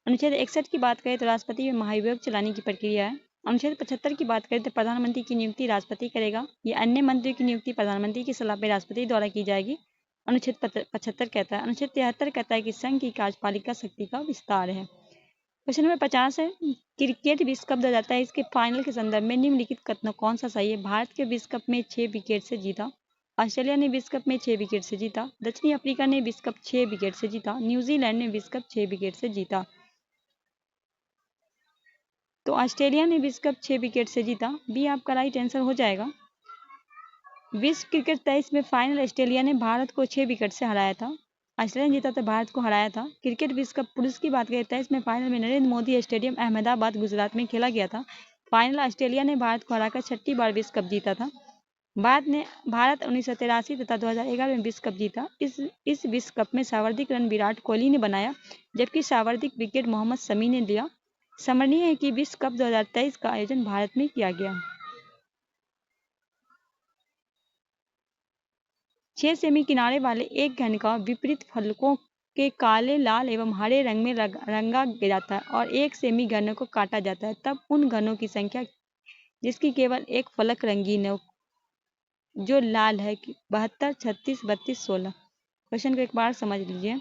अनुच्छेद 61 की बात करें तो राष्ट्रपति में महाभियोग चलाने की प्रक्रिया है। अनुच्छेद 75 की बात करें तो प्रधानमंत्री की नियुक्ति राष्ट्रपति करेगा, या अन्य मंत्रियों की नियुक्ति प्रधानमंत्री की सलाह पर राष्ट्रपति द्वारा की जाएगी। अनुच्छेद 75 कहता है। अनुच्छेद 73 कहता है कि संघ की कार्यपालिका शक्ति का विस्तार है। क्वेश्चन नंबर 50 है, क्रिकेट विश्व कप 2023 के फाइनल के संदर्भ में निम्नलिखित कथनों कौन सा सही है? भारत के विश्व कप में 6 विकेट से जीता, ऑस्ट्रेलिया ने विश्व कप में 6 विकेट से जीता, दक्षिण अफ्रीका ने विश्व कप 6 विकेट से जीता, न्यूजीलैंड ने विश्व कप 6 विकेट से जीता। तो ऑस्ट्रेलिया ने विश्व कप 6 विकेट से जीता, बी आपका राइट आंसर हो जाएगा। विश्व क्रिकेट 23 में फाइनल ऑस्ट्रेलिया ने भारत को 6 विकेट से हराया था। ऑस्ट्रेलिया ने जीता था, भारत को हराया था। क्रिकेट विश्व कप पुरुष की बात करें 23 में फाइनल में नरेंद्र मोदी स्टेडियम अहमदाबाद गुजरात में खेला गया था। फाइनल ऑस्ट्रेलिया ने भारत को हराकर 6ठी बार विश्व कप जीता था। भारत 1983 तथा 2011 में विश्व कप जीता। इस विश्व कप में सर्वाधिक रन विराट कोहली ने बनाया, जबकि सर्वाधिक विकेट मोहम्मद शमी ने लिया। स्मरणीय है कि विश्व कप 2023 का आयोजन भारत में किया गया। 6 सेमी किनारे वाले एक घन का विपरीत फलकों के काले, लाल एवं हरे रंग में रंगा जाता है और 1 सेमी घनों को काटा जाता है, तब उन घनों की संख्या जिसकी केवल एक फलक रंगीन है, जो लाल है, 72, 36, 32, 16। क्वेश्चन को एक बार समझ लीजिए।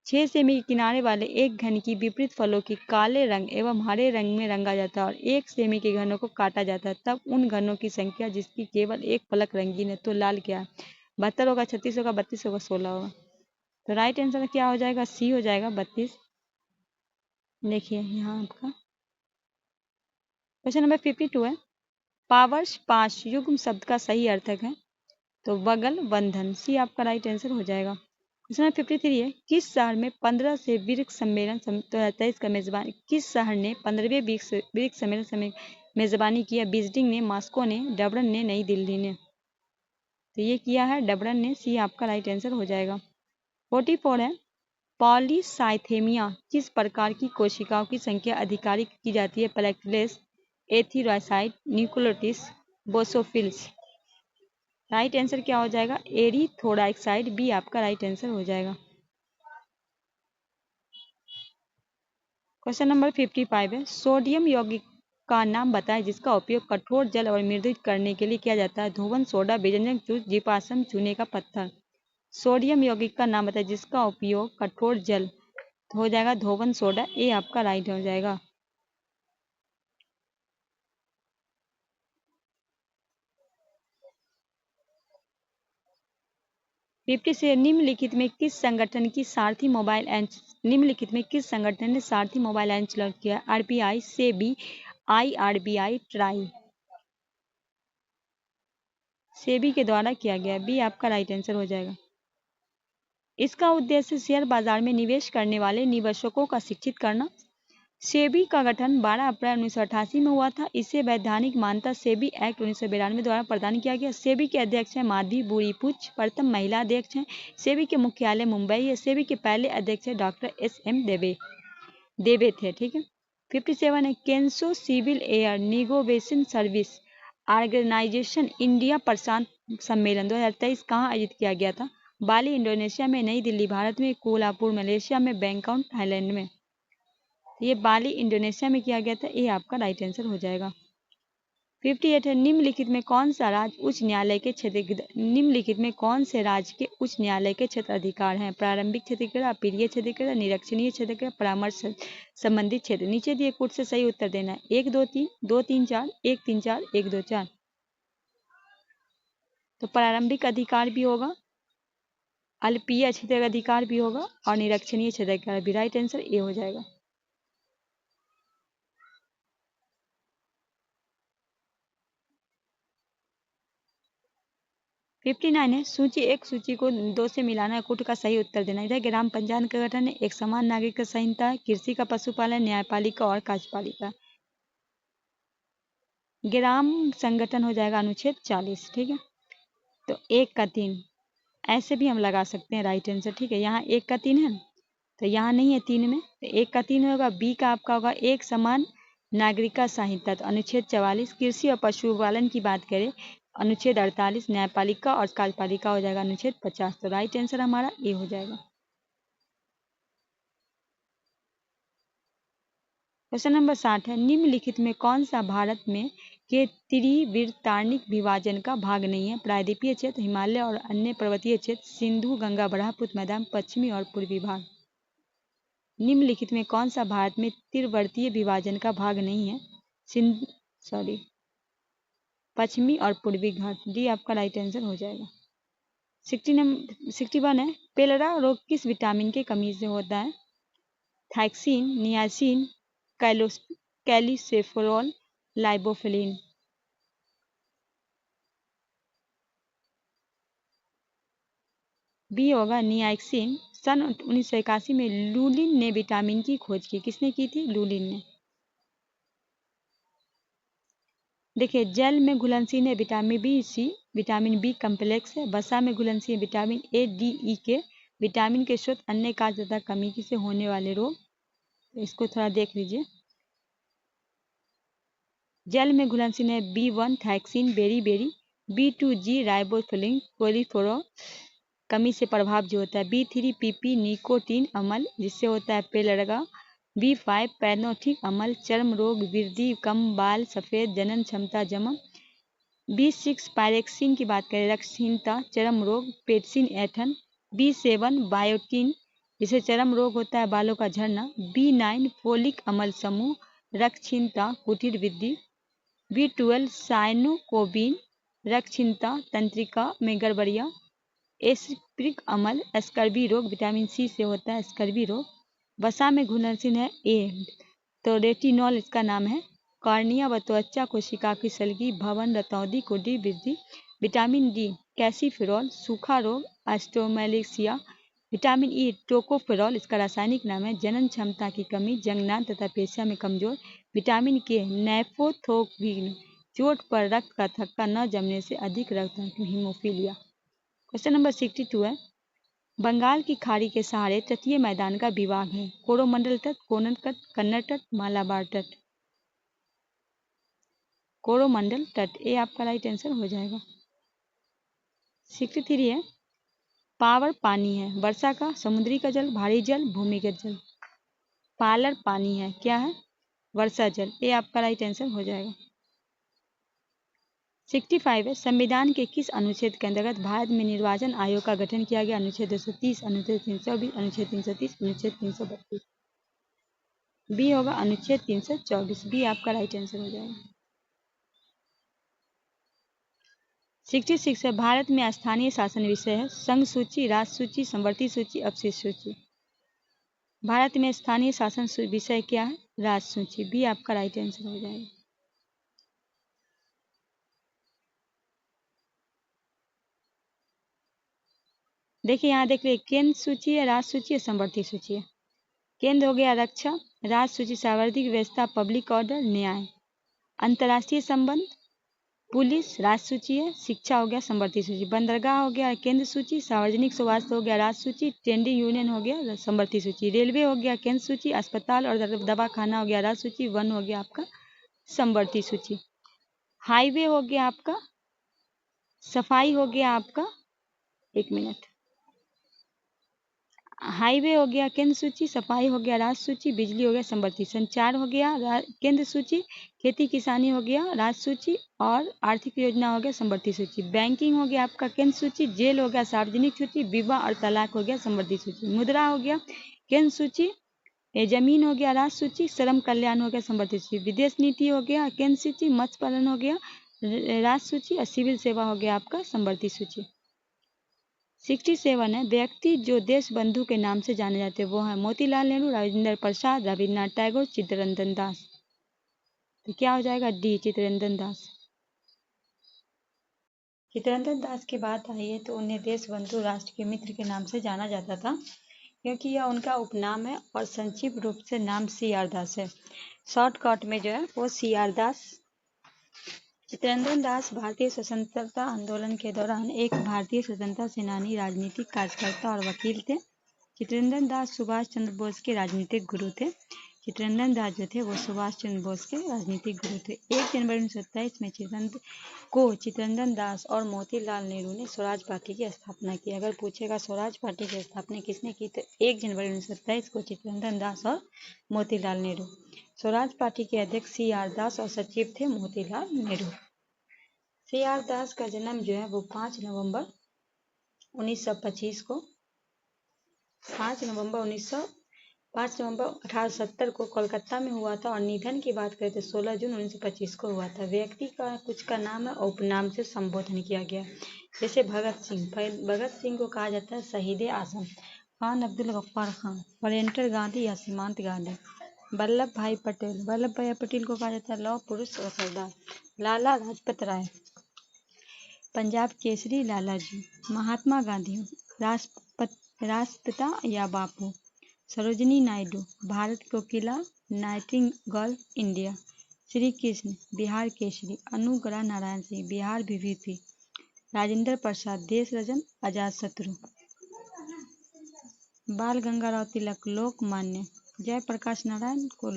6 सेमी के किनारे वाले एक घन की विपरीत फलों की काले रंग एवं हरे रंग में रंगा जाता है और 1 सेमी के घनों को काटा जाता है, तब उन घनों की संख्या जिसकी केवल एक फलक रंगीन है, तो लाल क्या है? 72 होगा, 36 होगा, 32 होगा, 16 होगा। तो राइट आंसर क्या हो जाएगा? सी हो जाएगा, 32। देखिए यहाँ आपका क्वेश्चन नंबर 52 है। पावर्स 5 युग्म शब्द का सही अर्थक है, तो बगल बंधन, सी आपका राइट आंसर हो जाएगा। क्वेश्चन नंबर 53 है। किस शहर में 15 से ब्रिक्स सम्मेलन 2023 का मेजबानी, किस शहर ने 15वें ब्रिक्स सम्मेलन मेजबानी किया? बीजिंग ने, मॉस्को ने, डबरन ने, नई दिल्ली ने। तो ये किया है डबरन ने, सी आपका राइट आंसर हो जाएगा। 44 है। पॉलीसाइथेमिया किस प्रकार की कोशिकाओं की संख्या अधिकारिक की जाती है? प्लेटलेट्स, एथेरोसाइट, न्यूक्लियोटिस, बेसोफिल्स। राइट आंसर क्या हो जाएगा? एरिथ्रोसाइट, बी आपका राइट आंसर हो जाएगा। क्वेश्चन नंबर 55 है। सोडियम यौगिक का नाम बताएं जिसका उपयोग कठोर जल और मृदुत करने के लिए किया जाता है? धोवन, सोडा, विजयक जूस, जीवाश्म, चूने का पत्थर। सोडियम यौगिक का नाम बताएं जिसका उपयोग कठोर जल, हो जाएगा धोवन सोडा, ए आपका राइट हो जाएगा। फिफ्टी से निम्नलिखित में किस संगठन की सारथी मोबाइल निम्नलिखित में किस संगठन ने सारथी मोबाइल ऐप लॉन्च किया? RBI, SEBI, IRBI, TRAI. SEBI के द्वारा किया गया, बी आपका राइट आंसर हो जाएगा। इसका उद्देश्य शेयर बाजार में निवेश करने वाले निवेशकों का शिक्षित करना। सेबी का गठन 12 अप्रैल 1988 में हुआ था। इसे वैधानिक मान्यता सेबी एक्ट 1992 द्वारा प्रदान किया गया। सेबी के अध्यक्ष हैं माधवी बुरीपुच, प्रथम महिला अध्यक्ष हैं। सेबी के मुख्यालय मुंबई है। सेबी के पहले अध्यक्ष है डॉक्टर एस.एम. देवे थे। ठीक है। 57 है। केंसो civil air navigation service organisation India प्रशांत सम्मेलन 2023 कहाँ आयोजित किया गया था? बाली इंडोनेशिया में, नई दिल्ली भारत में, कोलापुर मलेशिया में, बैंकॉक थाईलैंड में। ये बाली इंडोनेशिया में किया गया था, ये आपका राइट आंसर हो जाएगा। 58 है। निम्नलिखित में कौन सा राज्य उच्च न्यायालय के क्षेत्र, निम्नलिखित में कौन से राज्य के उच्च न्यायालय के क्षेत्र अधिकार हैं? प्रारंभिक क्षेत्र, अपीलीय क्षेत्र, निरीक्षणीय क्षेत्र, परामर्श संबंधित क्षेत्र। नीचे दिए कुछ से सही उत्तर देना है। 1 2 3, 2 3 4, 1 3 4, 1 2 4। तो प्रारंभिक अधिकार भी होगा, अल्पीय क्षेत्र अधिकार भी होगा और निरीक्षणीय क्षेत्र अधिकार भी। राइट आंसर ए हो जाएगा। फिफ्टी 59 है। सूची 1 सूची को 2 से मिलाना है, कुट का सही उत्तर देना। इधर ग्राम पंचायत का गठन है, एक समान नागरिक संहिता है, कृषि का पशुपालन, न्यायपालिका और कार्यपालिका। ग्राम संगठन हो जाएगा अनुच्छेद 40। ठीक है। तो 1 का 3 ऐसे भी हम लगा सकते हैं राइट आंसर। ठीक है। यहाँ 1 का 3 है, तो यहाँ नहीं है 3 में, तो 1 का 3 होगा। बी का आपका होगा एक समान नागरिका संहिता, तो अनुच्छेद 44। कृषि और पशुपालन की बात करें, अनुच्छेद 48। न्यायपालिका और कार्यपालिका हो जाएगा अनुच्छेद 50। तो राइट आंसर हमारा ए हो जाएगा। क्वेश्चन नंबर 60 है। निम्नलिखित में कौन सा भारत में के त्रिविरतानिक विभाजन का भाग नहीं है? प्रायद्वीपीय क्षेत्र, हिमालय और अन्य पर्वतीय क्षेत्र, सिंधु गंगा ब्रह्मपुत्र मैदान, पश्चिमी और पूर्वी भाग। निम्नलिखित में कौन सा भारत में तीव्रवर्तीय विभाजन का भाग नहीं है? पश्चिमी और पूर्वी घाट, डी आपका राइट आंसर हो जाएगा। 61 है। पेलरा रोग किस विटामिन की कमी से होता है? थायक्सिन, नियासिन, कैल्सिफेरॉल लाइबोफिलिन। बी होगा नियाक्सिन। सन 1981 में लुलिन ने विटामिन की खोज की। किसने की थी? लुलिन ने। देखिए, जल में घुलनशील है vitamin B C, vitamin B complex है। वसा में घुलनशील है विटामिन ए डी ई के। विटामिन के स्रोत अन्य कार्य तथा कमी से होने वाले रोग। इसको थोड़ा देख लीजिए। जल में घुलनशील है B1 थायक्सिन बेरी, B2G राइबोफ्लाविन कोलिफेरॉल कमी से प्रभाव जो होता है, B3 PP निकोटीन अम्ल जिससे होता है पेलरगा, B5 पैनोटिक अम्ल चर्म रोग वृद्धि कम बाल सफेद जनन क्षमता जमा, B6 पायरेक्सिन की बात करें रक्तहीनता चर्म रोग पेटसिन ऐठन, B7 बायोटिन जिसे चर्म रोग होता है बालों का झड़ना, B9 फोलिक अम्ल समूह रक्तहीनता कुटीर वृद्धि, B12 साइनोकोबिन रक्तहीनता तंत्रिका में गड़बड़ियाँ, एस्पिरिक अम्ल स्कर्वी रोग विटामिन सी से होता है स्कर्वी रोग। वसा में घुलनशील है ए तो रेटिनॉल इसका नाम है। कॉर्निया व त्वचा कोशिका की सलगी भवन रतौंधी कुटीर वृद्धि। विटामिन डी कैल्सिफेरॉल सूखा रोग एस्ट्रोमैलेशिया। विटामिन ई टोकोफेरॉल इसका रासायनिक नाम है जनन क्षमता की कमी जंगनान तथा पेशिया में कमजोर। विटामिन के नैफोथोक्विन चोट पर रक्त का थक्का न जमने से अधिक रक्त हीमोफीलिया। क्वेश्चन नंबर 62 है, बंगाल की खाड़ी के सहारे तटीय मैदान का विभाग है, कोरोमंडल तट, कोनन तट, कन्नड़ तट, मालाबार तट। कोरोमंडल तट ए आपका राइट आंसर हो जाएगा। 63 है, पावर पानी है, वर्षा का, समुद्री का जल, भारी जल, भूमिगत जल। पालर पानी है, क्या है? वर्षा जल। ए आपका राइट आंसर हो जाएगा। 65 है, संविधान के किस अनुच्छेद के अंतर्गत भारत में निर्वाचन आयोग का गठन किया गया? अनुच्छेद 230, अनुच्छेद 320, अनुच्छेद 330, अनुच्छेद 332। बी होगा अनुच्छेद 324। बी आपका राइट आंसर हो जाएगा। 66 है, भारत में स्थानीय शासन विषय है, संघ सूची, राज सूची, संवर्ती सूची, अपशिष्ट सूची। भारत में स्थानीय शासन विषय क्या है? राज सूची। बी आपका राइट आंसर हो जाएगा। देखिए यहाँ देख लीजिए, केंद्र सूची है, राज सूची है, संवर्ती सूची है। केंद्र हो गया रक्षा, राज सूची सार्वजनिक व्यवस्था पब्लिक ऑर्डर न्याय, अंतर्राष्ट्रीय संबंध पुलिस राज सूची है, शिक्षा हो गया संवर्ती सूची, बंदरगाह हो गया केंद्र सूची, सार्वजनिक स्वास्थ्य हो गया राज सूची, ट्रेडिंग यूनियन हो गया संवर्ती सूची, रेलवे हो गया केंद्र सूची, अस्पताल और दवाखाना हो गया राज सूची, वन हो गया आपका संवर्ती सूची, हाईवे हो गया आपका, सफाई हो गया आपका, एक मिनट, हाईवे हो गया केंद्र सूची, सफाई हो गया राज सूची, बिजली हो गया संवर्ती, संचार हो गया केंद्र सूची, खेती किसानी हो गया राज सूची और आर्थिक योजना हो गया संवर्ती सूची, बैंकिंग हो गया आपका केंद्र सूची, जेल हो गया सार्वजनिक सूची, विवाह और तलाक हो गया संवर्ती सूची, मुद्रा हो गया केंद्र सूची, जमीन हो गया राज सूची, श्रम कल्याण हो गया संवर्ती सूची, विदेश नीति हो गया केंद्र सूची, मत्स्य पालन हो गया राज सूची और सिविल सेवा हो गया आपका संवर्ती सूची। 67 है, व्यक्ति जो देश बंधु के नाम से जाने जाते हैं वो है मोतीलाल नेहरू, राजेंद्र प्रसाद, रविन्द्रनाथ टैगोर, चित्तरंजन दास। तो क्या हो जाएगा? डी चित्तरंजन दास। चित्तरंजन दास की बात आई है तो उन्हें देश बंधु राष्ट्र के मित्र के नाम से जाना जाता था क्योंकि यह उनका उपनाम है और संक्षिप्त रूप से नाम CR दास है। शॉर्टकट में जो है वो CR दास। चित्तरंजन दास भारतीय स्वतंत्रता आंदोलन के दौरान एक भारतीय स्वतंत्रता सेनानी, राजनीतिक कार्यकर्ता और वकील थे। चित्तरंजन दास सुभाष चंद्र बोस के राजनीतिक गुरु थे। चित्तरंजन दास जो थे वो सुभाष चंद्र बोस के राजनीतिक गुरु थे। 1 जनवरी 1927 में चित्तरंजन दास और मोतीलाल नेहरू ने स्वराज पार्टी की स्थापना की। अगर पूछेगा स्वराज पार्टी की स्थापना किसने की तो 1 जनवरी 1927 को चित्तरंजन दास और मोतीलाल नेहरू। स्वराज पार्टी के अध्यक्ष CR दास और सचिव थे मोतीलाल नेहरू। CR दास का जन्म जो है वो 5 नवंबर 1925 को 5 नवंबर 1870 को कोलकाता में हुआ था और निधन की बात करें तो 16 जून 1925 को हुआ था। व्यक्ति का कुछ का नाम है और उपनाम से संबोधन किया गया, जैसे भगत सिंह को कहा जाता है शहीद आजम, खान अब्दुल गफ्फार खान, प्रियंकर गांधी या सीमांत गांधी। वल्लभ भाई पटेल। वल्लभ भाई पटेल को कहा जाता है लौह पुरुष और सरदार। लाला लाजपत राय। पंजाब केसरी लाला जी। महात्मा गांधी। राष्ट्रपिता या बापू। सरोजिनी नायडू। भारत कोकिला नाइटिंगेल इंडिया। श्री कृष्ण बिहार केसरी। अनुग्रह नारायण सिंह बिहार विभूति। राजेंद्र प्रसाद देश रजन अजातशत्रु। बाल गंगाधर तिलक लोकमान्य। जयप्रकाश नारायण को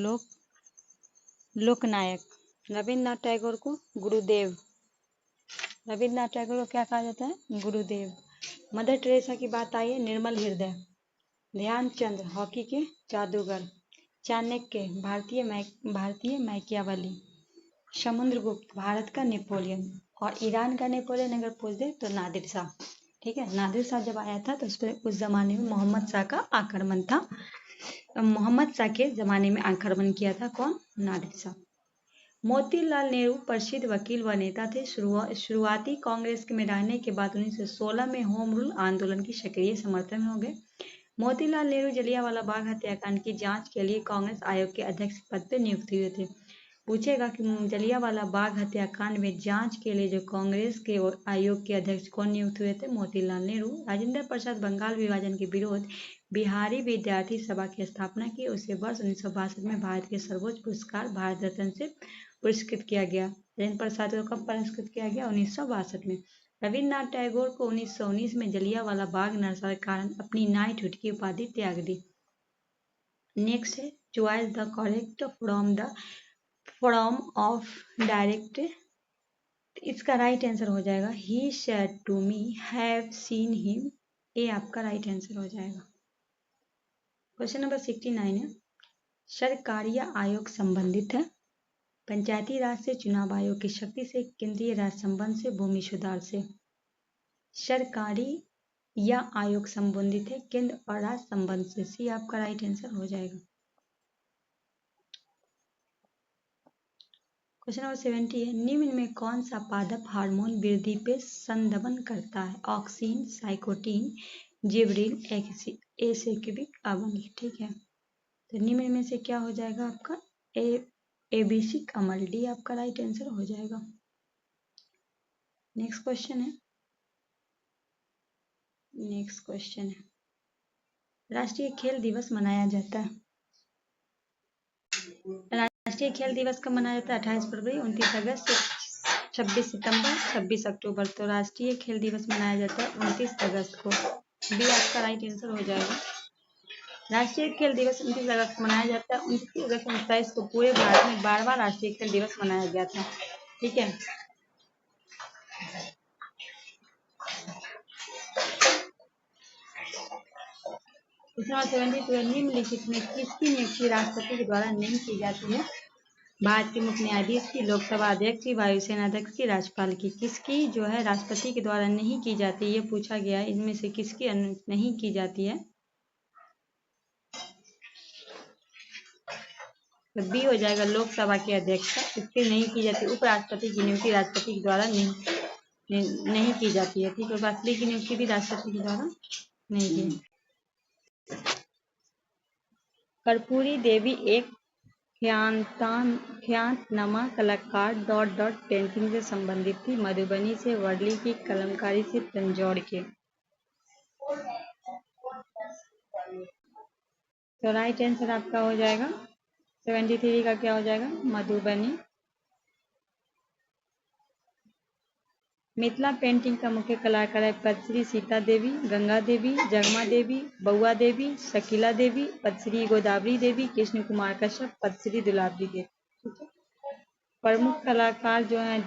लोकनायक। रविन्द्रनाथ टैगोर को गुरुदेव। रविन्द्रनाथ टैगोर को क्या कहा जाता है? गुरुदेव। मदर टेरेसा की बात आई है, निर्मल हृदय। ध्यानचंद हॉकी के जादूगर। चाणक्य भारतीय मैकियावली। समुद्रगुप्त भारत का नेपोलियन। और ईरान का नेपोलियन अगर पूछ दे तो नादिर शाह। ठीक है, नादिर शाह जब आया था तो उस जमाने में मोहम्मद शाह का आक्रमण था। मोहम्मद शाह के जमाने में आक्रमण किया था कौन? नादिर शाह। मोतीलाल नेहरू प्रसिद्ध वकील व नेता थे। शुरुआती कांग्रेस में रहने के बाद 1916 में होम रूल आंदोलन की सक्रिय समर्थन हो गए। मोतीलाल नेहरू जलियांवाला बाग हत्याकांड की जांच के लिए कांग्रेस आयोग के अध्यक्ष पद पर नियुक्त हुए थे। पूछेगा कि जलियांवाला बाग हत्याकांड में जांच के लिए जो कांग्रेस के आयोग के अध्यक्ष कौन नियुक्त हुए थे? मोतीलाल नेहरू। राजेंद्र प्रसाद बंगाल विभाजन के विरोध बिहारी विद्यार्थी सभा की स्थापना की। उसे वर्ष 1962 में भारत के सर्वोच्च पुरस्कार भारत रत्न से पुरस्कृत किया गया। राजेंद्र प्रसाद को कब पुरस्कृत किया गया? 1962 में। रविन्द्रनाथ टैगोर को 1919 में जलियांवाला बाग नरसंहार के कारण अपनी नाइटहुड की उपाधि त्याग दी। नेक्स्ट है choice the correct from of direct. इसका राइट आंसर हो जाएगा he said to me have seen him. ये आपका राइट आंसर हो जाएगा। क्वेश्चन नंबर 69 है सरकारीय आयोग संबंधित है पंचायती राज से, चुनाव आयोग की शक्ति से, केंद्रीय राज संबंध से, भूमि सुधार से। सरकारी या आयोग संबंधित है केंद्र और राज्य संबंध से। सी आपका राइट आंसर हो जाएगा। क्वेश्चन नंबर 70 है निम्न में कौन सा पादप हार्मोन वृद्धि पे संदमन करता है? ऑक्सीन, साइकोटीन, जिबरिल, एसेक्विक अम्ल। ठीक है, तो निम्न में से क्या हो जाएगा आपका? एबिसिक अम्ल। डी आपका राइट आंसर हो जाएगा। नेक्स्ट क्वेश्चन है राष्ट्रीय खेल दिवस मनाया जाता है। राष्ट्रीय खेल दिवस कब मनाया जाता है? 28 फरवरी, 29 अगस्त, 26 सितंबर, 26 अक्टूबर। तो राष्ट्रीय खेल दिवस मनाया जाता है 29 अगस्त को। बी आपका राइट आंसर हो जाएगा। राष्ट्रीय खेल दिवस 29 अगस्त को मनाया जाता है। 29 अगस्त 1927 को पूरे भारत में 12वां राष्ट्रीय खेल दिवस मनाया गया था। ठीक है, निम्नलिखित में किसकी नियुक्ति राष्ट्रपति के द्वारा नहीं की जाती है? भारत के मुख्य न्यायाधीश की, लोकसभा अध्यक्ष की, वायुसेना अध्यक्ष की, राज्यपाल की। किसकी जो है राष्ट्रपति के द्वारा नहीं की जाती, ये पूछा गया है। इनमें से किसकी नहीं की जाती है? तो बी हो जाएगा लोकसभा के अध्यक्ष का, इसकी नहीं की जाती। उपराष्ट्रपति की नियुक्ति राष्ट्रपति के द्वारा नहीं की जाती है। ठीक है, राष्ट्रपति की नियुक्ति भी राष्ट्रपति के द्वारा नहीं की। कर्पूरी देवी एक ख्यातनामा कलाकार पेंटिंग से संबंधित थी। मधुबनी से, वर्ली की, कलमकारी से, तंजौर के। तो राइट आंसर आपका हो जाएगा 73 का क्या हो जाएगा? मधुबनी। मिथिला पेंटिंग का मुख्य कलाकार है पद्मश्री सीता देवी, गंगा देवी, जगमा देवी, बउआ देवी, शकीला देवी, पद्मश्री गोदावरी देवी, कृष्ण कुमार कश्यप, पद्मश्री दुलावरी देवी। ठीक है, प्रमुख कलाकार जो है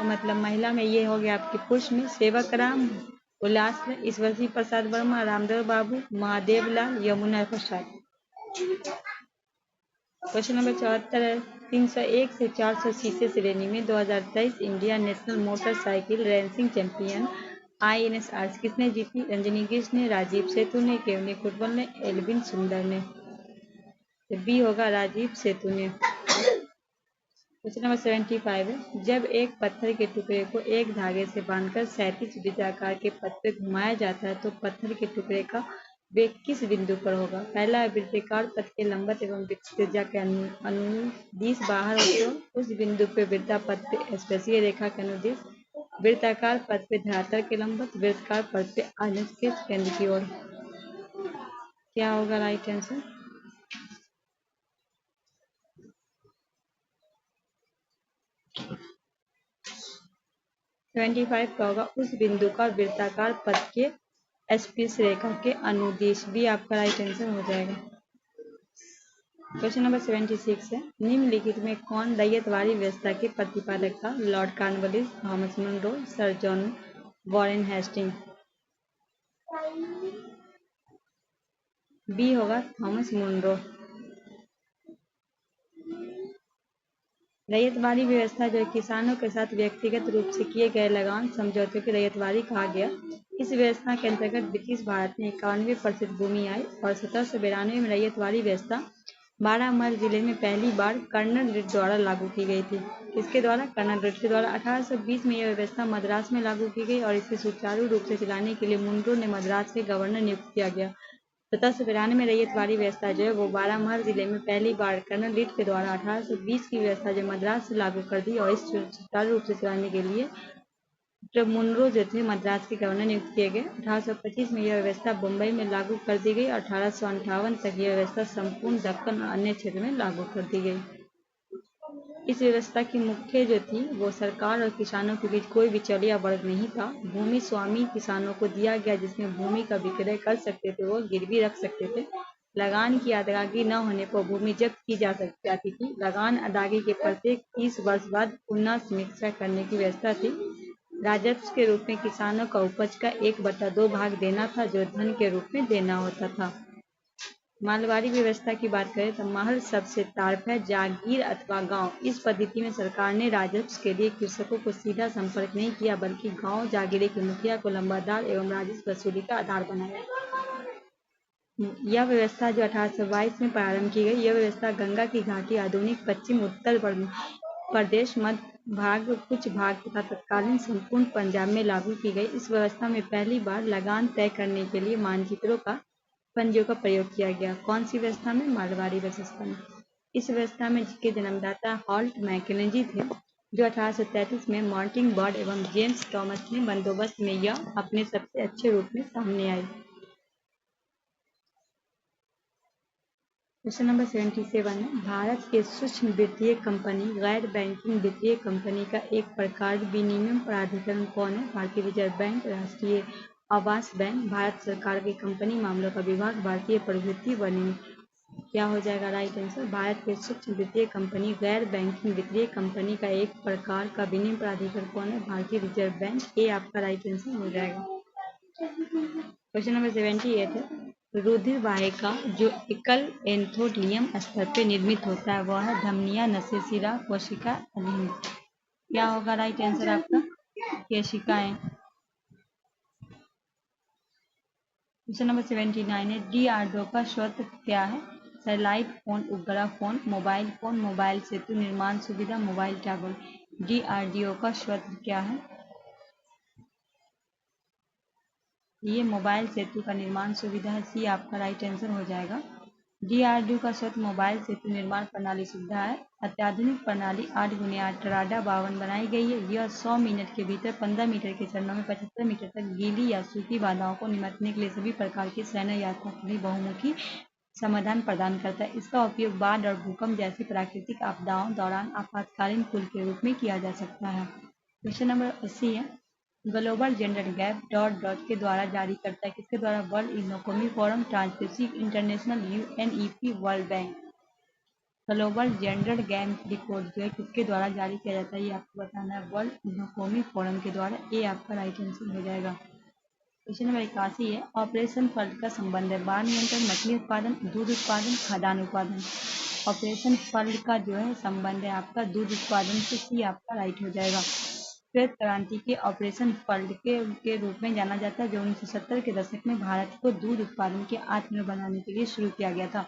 मतलब महिला में ये हो गया आपके पुरुष में सेवक राम, उल्लास ईश्वरी प्रसाद वर्मा, रामदेव बाबू, महादेव लाल, यमुना प्रसाद। क्वेश्चन नंबर 74 है 301 से 400 सीसी श्रेणी में 2023 India national motorcycle racing champion INSR किसने जीती? रंजनी कृष्ण ने, राजीव सेतु ने, केवनी फुटबॉल ने, एल्विन सुंदर ने। तो बी होगा राजीव सेतु ने। क्वेश्चन नंबर 75 है जब एक पत्थर के टुकड़े को एक धागे से बांधकर 37 वृत्ताकार के पथ पे घुमाया जाता है तो पत्थर के टुकड़े का वे किस बिंदु पर होगा? पहला है वृत्ताकार पथ के लंबवत एवं वृत्त त्रिज्या के अनुदिश बाहर हो तो उस बिंदु पे वृत्ताकार पथ पे स्पर्शीय रेखा के अनुदिश, वृत्ताकार पथ पे धरातल के लंबवत, वृत्ताकार पथ पे आलेख के केंद्र की ओर। क्या होगा राइट आंसर? 25 का होगा उस बिंदु का वृत्ताकार पथ के स्पर्श रेखा के अनुदिश। भी आपका राइट आंसर हो जाएगा। क्वेश्चन नंबर 76 है, निम्नलिखित में कौन रैयतवाड़ी व्यवस्था के प्रतिपादक था? Lord Cornwallis, Thomas Munro, sir John Warren Hastings. B होगा थॉमस मुनरो। रैयतवाड़ी व्यवस्था जो किसानों के साथ व्यक्तिगत रूप से किए गए लगान समझौते को रैयतवाड़ी कहा गया। इस व्यवस्था के अंतर्गत ब्रिटिश भारत में 91% भूमि आई और 1792 में रैयतवाड़ी व्यवस्था बारामल जिले में पहली बार कर्नल रिट द्वारा लागू की गई थी। किसके द्वारा? कर्नल रिट के द्वारा। 1820 में यह व्यवस्था मद्रास में लागू की गई और इसे सुचारू रूप से चलाने के लिए मुनरो ने मद्रास के गवर्नर नियुक्त किया गया। 1792 में रैयतवाड़ी व्यवस्था जो है वो बारामल जिले में पहली बार कर्नल रीड के द्वारा 1820 की व्यवस्था जो मद्रास से लागू कर दी और इस सुचारू रूप से चलाने के लिए जब मुनरो जो थे मद्रास के गवर्नर नियुक्त किए गए। 1825 में यह व्यवस्था मुंबई में लागू कर दी गई और 1858 तक यह व्यवस्था संपूर्ण दक्कन और अन्य क्षेत्र में लागू कर दी गई। इस व्यवस्था की मुख्य जो थी वो सरकार और किसानों के बीच कोई बिचौलिया वर्ग नहीं था। भूमि स्वामी किसानों को दिया गया जिसमें भूमि का विक्रय कर सकते थे, वो गिरवी रख सकते थे। लगान की अदायगी न होने पर भूमि जब्त की जाती थी। लगान अदायगी के प्रत्येक 30 वर्ष बाद पुनः समीक्षा करने की व्यवस्था थी। राजस्व के रूप में किसानों का उपज का 1/2 भाग देना था जो धन के रूप में देना होता था। मालवाड़ी व्यवस्था की बात करें तो महल शब्द से तात्पर्य है जागीर अथवा गांव। इस पद्धति में सरकार ने राजस्व के लिए कृषकों को सीधा संपर्क नहीं किया बल्कि गांव जागीरे के मुखिया को लंबादार एवं राजस्व वसूली का आधार बनाया। यह व्यवस्था जो 1822 में प्रारंभ की गई, यह व्यवस्था गंगा की घाटी, आधुनिक पश्चिम उत्तर प्रदेश, मध्य भाग, कुछ भाग तथा तत्कालीन संपूर्ण पंजाब में लागू की गई। इस व्यवस्था में पहली बार लगान तय करने के लिए मानचित्रों का पंजियों का प्रयोग किया गया। कौन सी व्यवस्था में? मालवाड़ी व्यवस्था में। इस व्यवस्था में जिसके जन्मदाता हॉल्ट मैकेंजी थे जो 1833 में मार्टिन बर्ड एवं जेम्स टॉमस ने बंदोबस्त में यह अपने सबसे अच्छे रूप में सामने आई। क्वेश्चन नंबर 77 है, भारत के सूक्ष्म वित्तीय कंपनी गैर बैंकिंग वित्तीय कंपनी का एक प्रकार विनिमय प्राधिकरण कौन है? भारतीय रिजर्व बैंक, राष्ट्रीय आवास बैंक, भारत सरकार के कंपनी मामलों का विभाग, भारतीय प्रभुत्व व। क्या हो जाएगा राइट आंसर? भारत के सूक्ष्म वित्तीय कंपनी गैर बैंकिंग वित्तीय कंपनी का एक प्रकार का विनिमय प्राधिकरण कौन है? भारतीय रिजर्व बैंक। ये आपका राइट आंसर हो जाएगा। क्वेश्चन नंबर 78 है, रुधिरवाहिका जो एकल एंथोडियम स्तर पर निर्मित होता है वह है धमनियां, नसें, शिरा, कोशिका, अलिंद। क्या होगा राइट आंसर आपका? केशिकाएं। क्वेश्चन नंबर 79 है, DRDO का स्रोत क्या है? सैटेलाइट फोन, उपग्रह फोन, मोबाइल फोन, मोबाइल सेतु निर्माण सुविधा, मोबाइल टावर। DRDO का स्रोत क्या है? ये मोबाइल सेतु का निर्माण सुविधा है। सी आपका राइट आंसर हो जाएगा। DRDO का स्रोत मोबाइल सेतु निर्माण प्रणाली सुविधा है। अत्याधुनिक प्रणाली 8x8 टराडा 52 बनाई गई है। यह 100 मिनट के भीतर 15 मीटर के चरणों में 75 मीटर तक गीली या सूखी बाधाओं को निपटने के लिए सभी प्रकार की सैन्य यात्रा के लिए बहुमुखी समाधान प्रदान करता है। इसका उपयोग बाढ़ और भूकंप जैसी प्राकृतिक आपदाओं दौरान आपातकालीन पुल के रूप में किया जा सकता है। क्वेश्चन नंबर 80 है, ग्लोबल जेंडर गैप के द्वारा जारी करता है। किसके द्वारा? World economic forum, transparency international, UNEP, world bank. Global gender gap report जो है किसके द्वारा जारी किया जाता है ये आपको बताना है। वर्ल्ड इकोनॉमिक फोरम के द्वारा। ये आपका राइट आंसर हो जाएगा। क्वेश्चन नंबर 81 है, ऑपरेशन फ्लड का संबंध है बाढ़ नियंत्रण, मछली उत्पादन, दूध उत्पादन, खाद्यान्न उत्पादन। ऑपरेशन फ्लड का जो है संबंध है आपका दूध उत्पादन से। सी आपका राइट हो जाएगा। श्वेत क्रांति के ऑपरेशन फ्लड के रूप में जाना जाता है जो 1970 के दशक में भारत को दूध उत्पादन के आत्मनिर्भर बनाने के लिए शुरू किया गया था।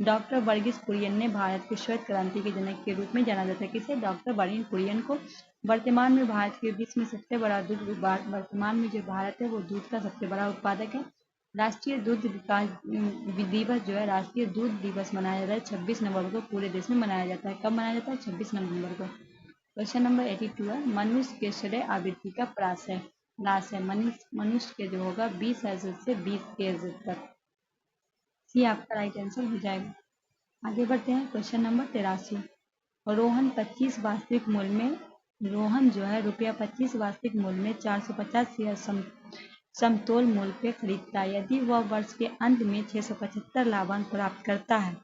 डॉक्टर वर्गीस कुरियन ने भारत को श्वेत क्रांति के जनक के रूप में जाना जाता है। किसे? डॉक्टर वर्गीस कुरियन को। वर्तमान में भारत के विश्व में सबसे बड़ा दूध वर्तमान में जो भारत है वो दूध का सबसे बड़ा उत्पादक है। राष्ट्रीय दूध विकास दिवस जो है, राष्ट्रीय दूध दिवस मनाया जाता है 26 नवंबर को, पूरे देश में मनाया जाता है। कब मनाया जाता है? 26 नवंबर को। क्वेश्चन नंबर 82 है, मनुष्य के शरीर आवृत्ति का ह्रास है। मनुष्य के जो होगा 20 हर्ट्ज से 20 हर्ट्ज तक। सी आपका राइट आंसर हो जाएगा। आगे बढ़ते हैं। क्वेश्चन नंबर 83, रोहन 25 वास्तविक मूल्य में, रोहन जो है रुपया 25 वास्तविक मूल्य में 450 शेयर समतोल मूल्य पे खरीदता है। यदि वह वर्ष के अंत में 675 लाभांश प्राप्त करता है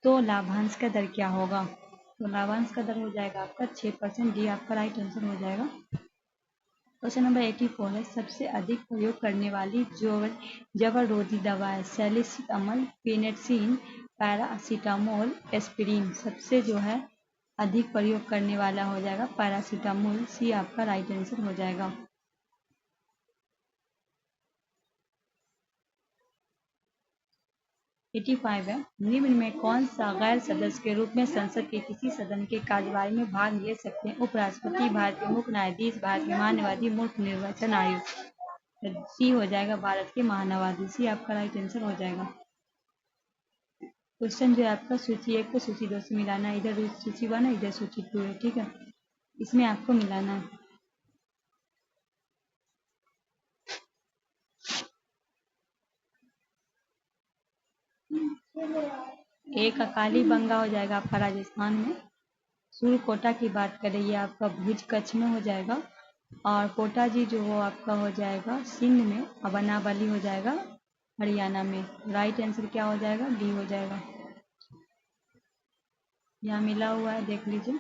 तो लाभांश का दर क्या होगा? तो लाभांश का दर हो जाएगा आपका 6%। डी आपका राइट आंसर हो जाएगा। क्वेश्चन नंबर 84 है, सबसे अधिक प्रयोग करने वाली जबररोधी दवा है। सैलिसिलिक अम्ल, पेनिसिलिन, पैरासीटामोल, एस्पिरिन। सबसे जो है अधिक प्रयोग करने वाला हो जाएगा पैरासीटामोल। सी आपका राइट आंसर हो जाएगा। 85 है, निम्न में कौन सा गैर सदस्य के रूप में संसद के किसी सदन के कार्यवाही में भाग ले सकते हैं? उपराष्ट्रपति, भारत के मुख्य न्यायाधीश, भारत के महान्यायवादी, मुख्य निर्वाचन आयुक्त। सी हो जाएगा भारत के महान्यायवादी। सी आपका राइट आंसर हो जाएगा। क्वेश्चन जो है आपका सूची 1 को सूची 2 से मिलाना है। इधर सूची 1 है, इधर सूची 2 है, ठीक है, इसमें आपको मिलाना है। एक अकाली बंगा हो जाएगा आपका राजस्थान में। सूर्यकोटा की बात करें, ये आपका भुज कच्छ में हो जाएगा। और कोटा जी जो हो आपका हो जाएगा सिंध में, और बनावली हो जाएगा हरियाणा में। राइट आंसर क्या हो जाएगा? डी हो जाएगा। यहाँ मिला हुआ है, देख लीजिए।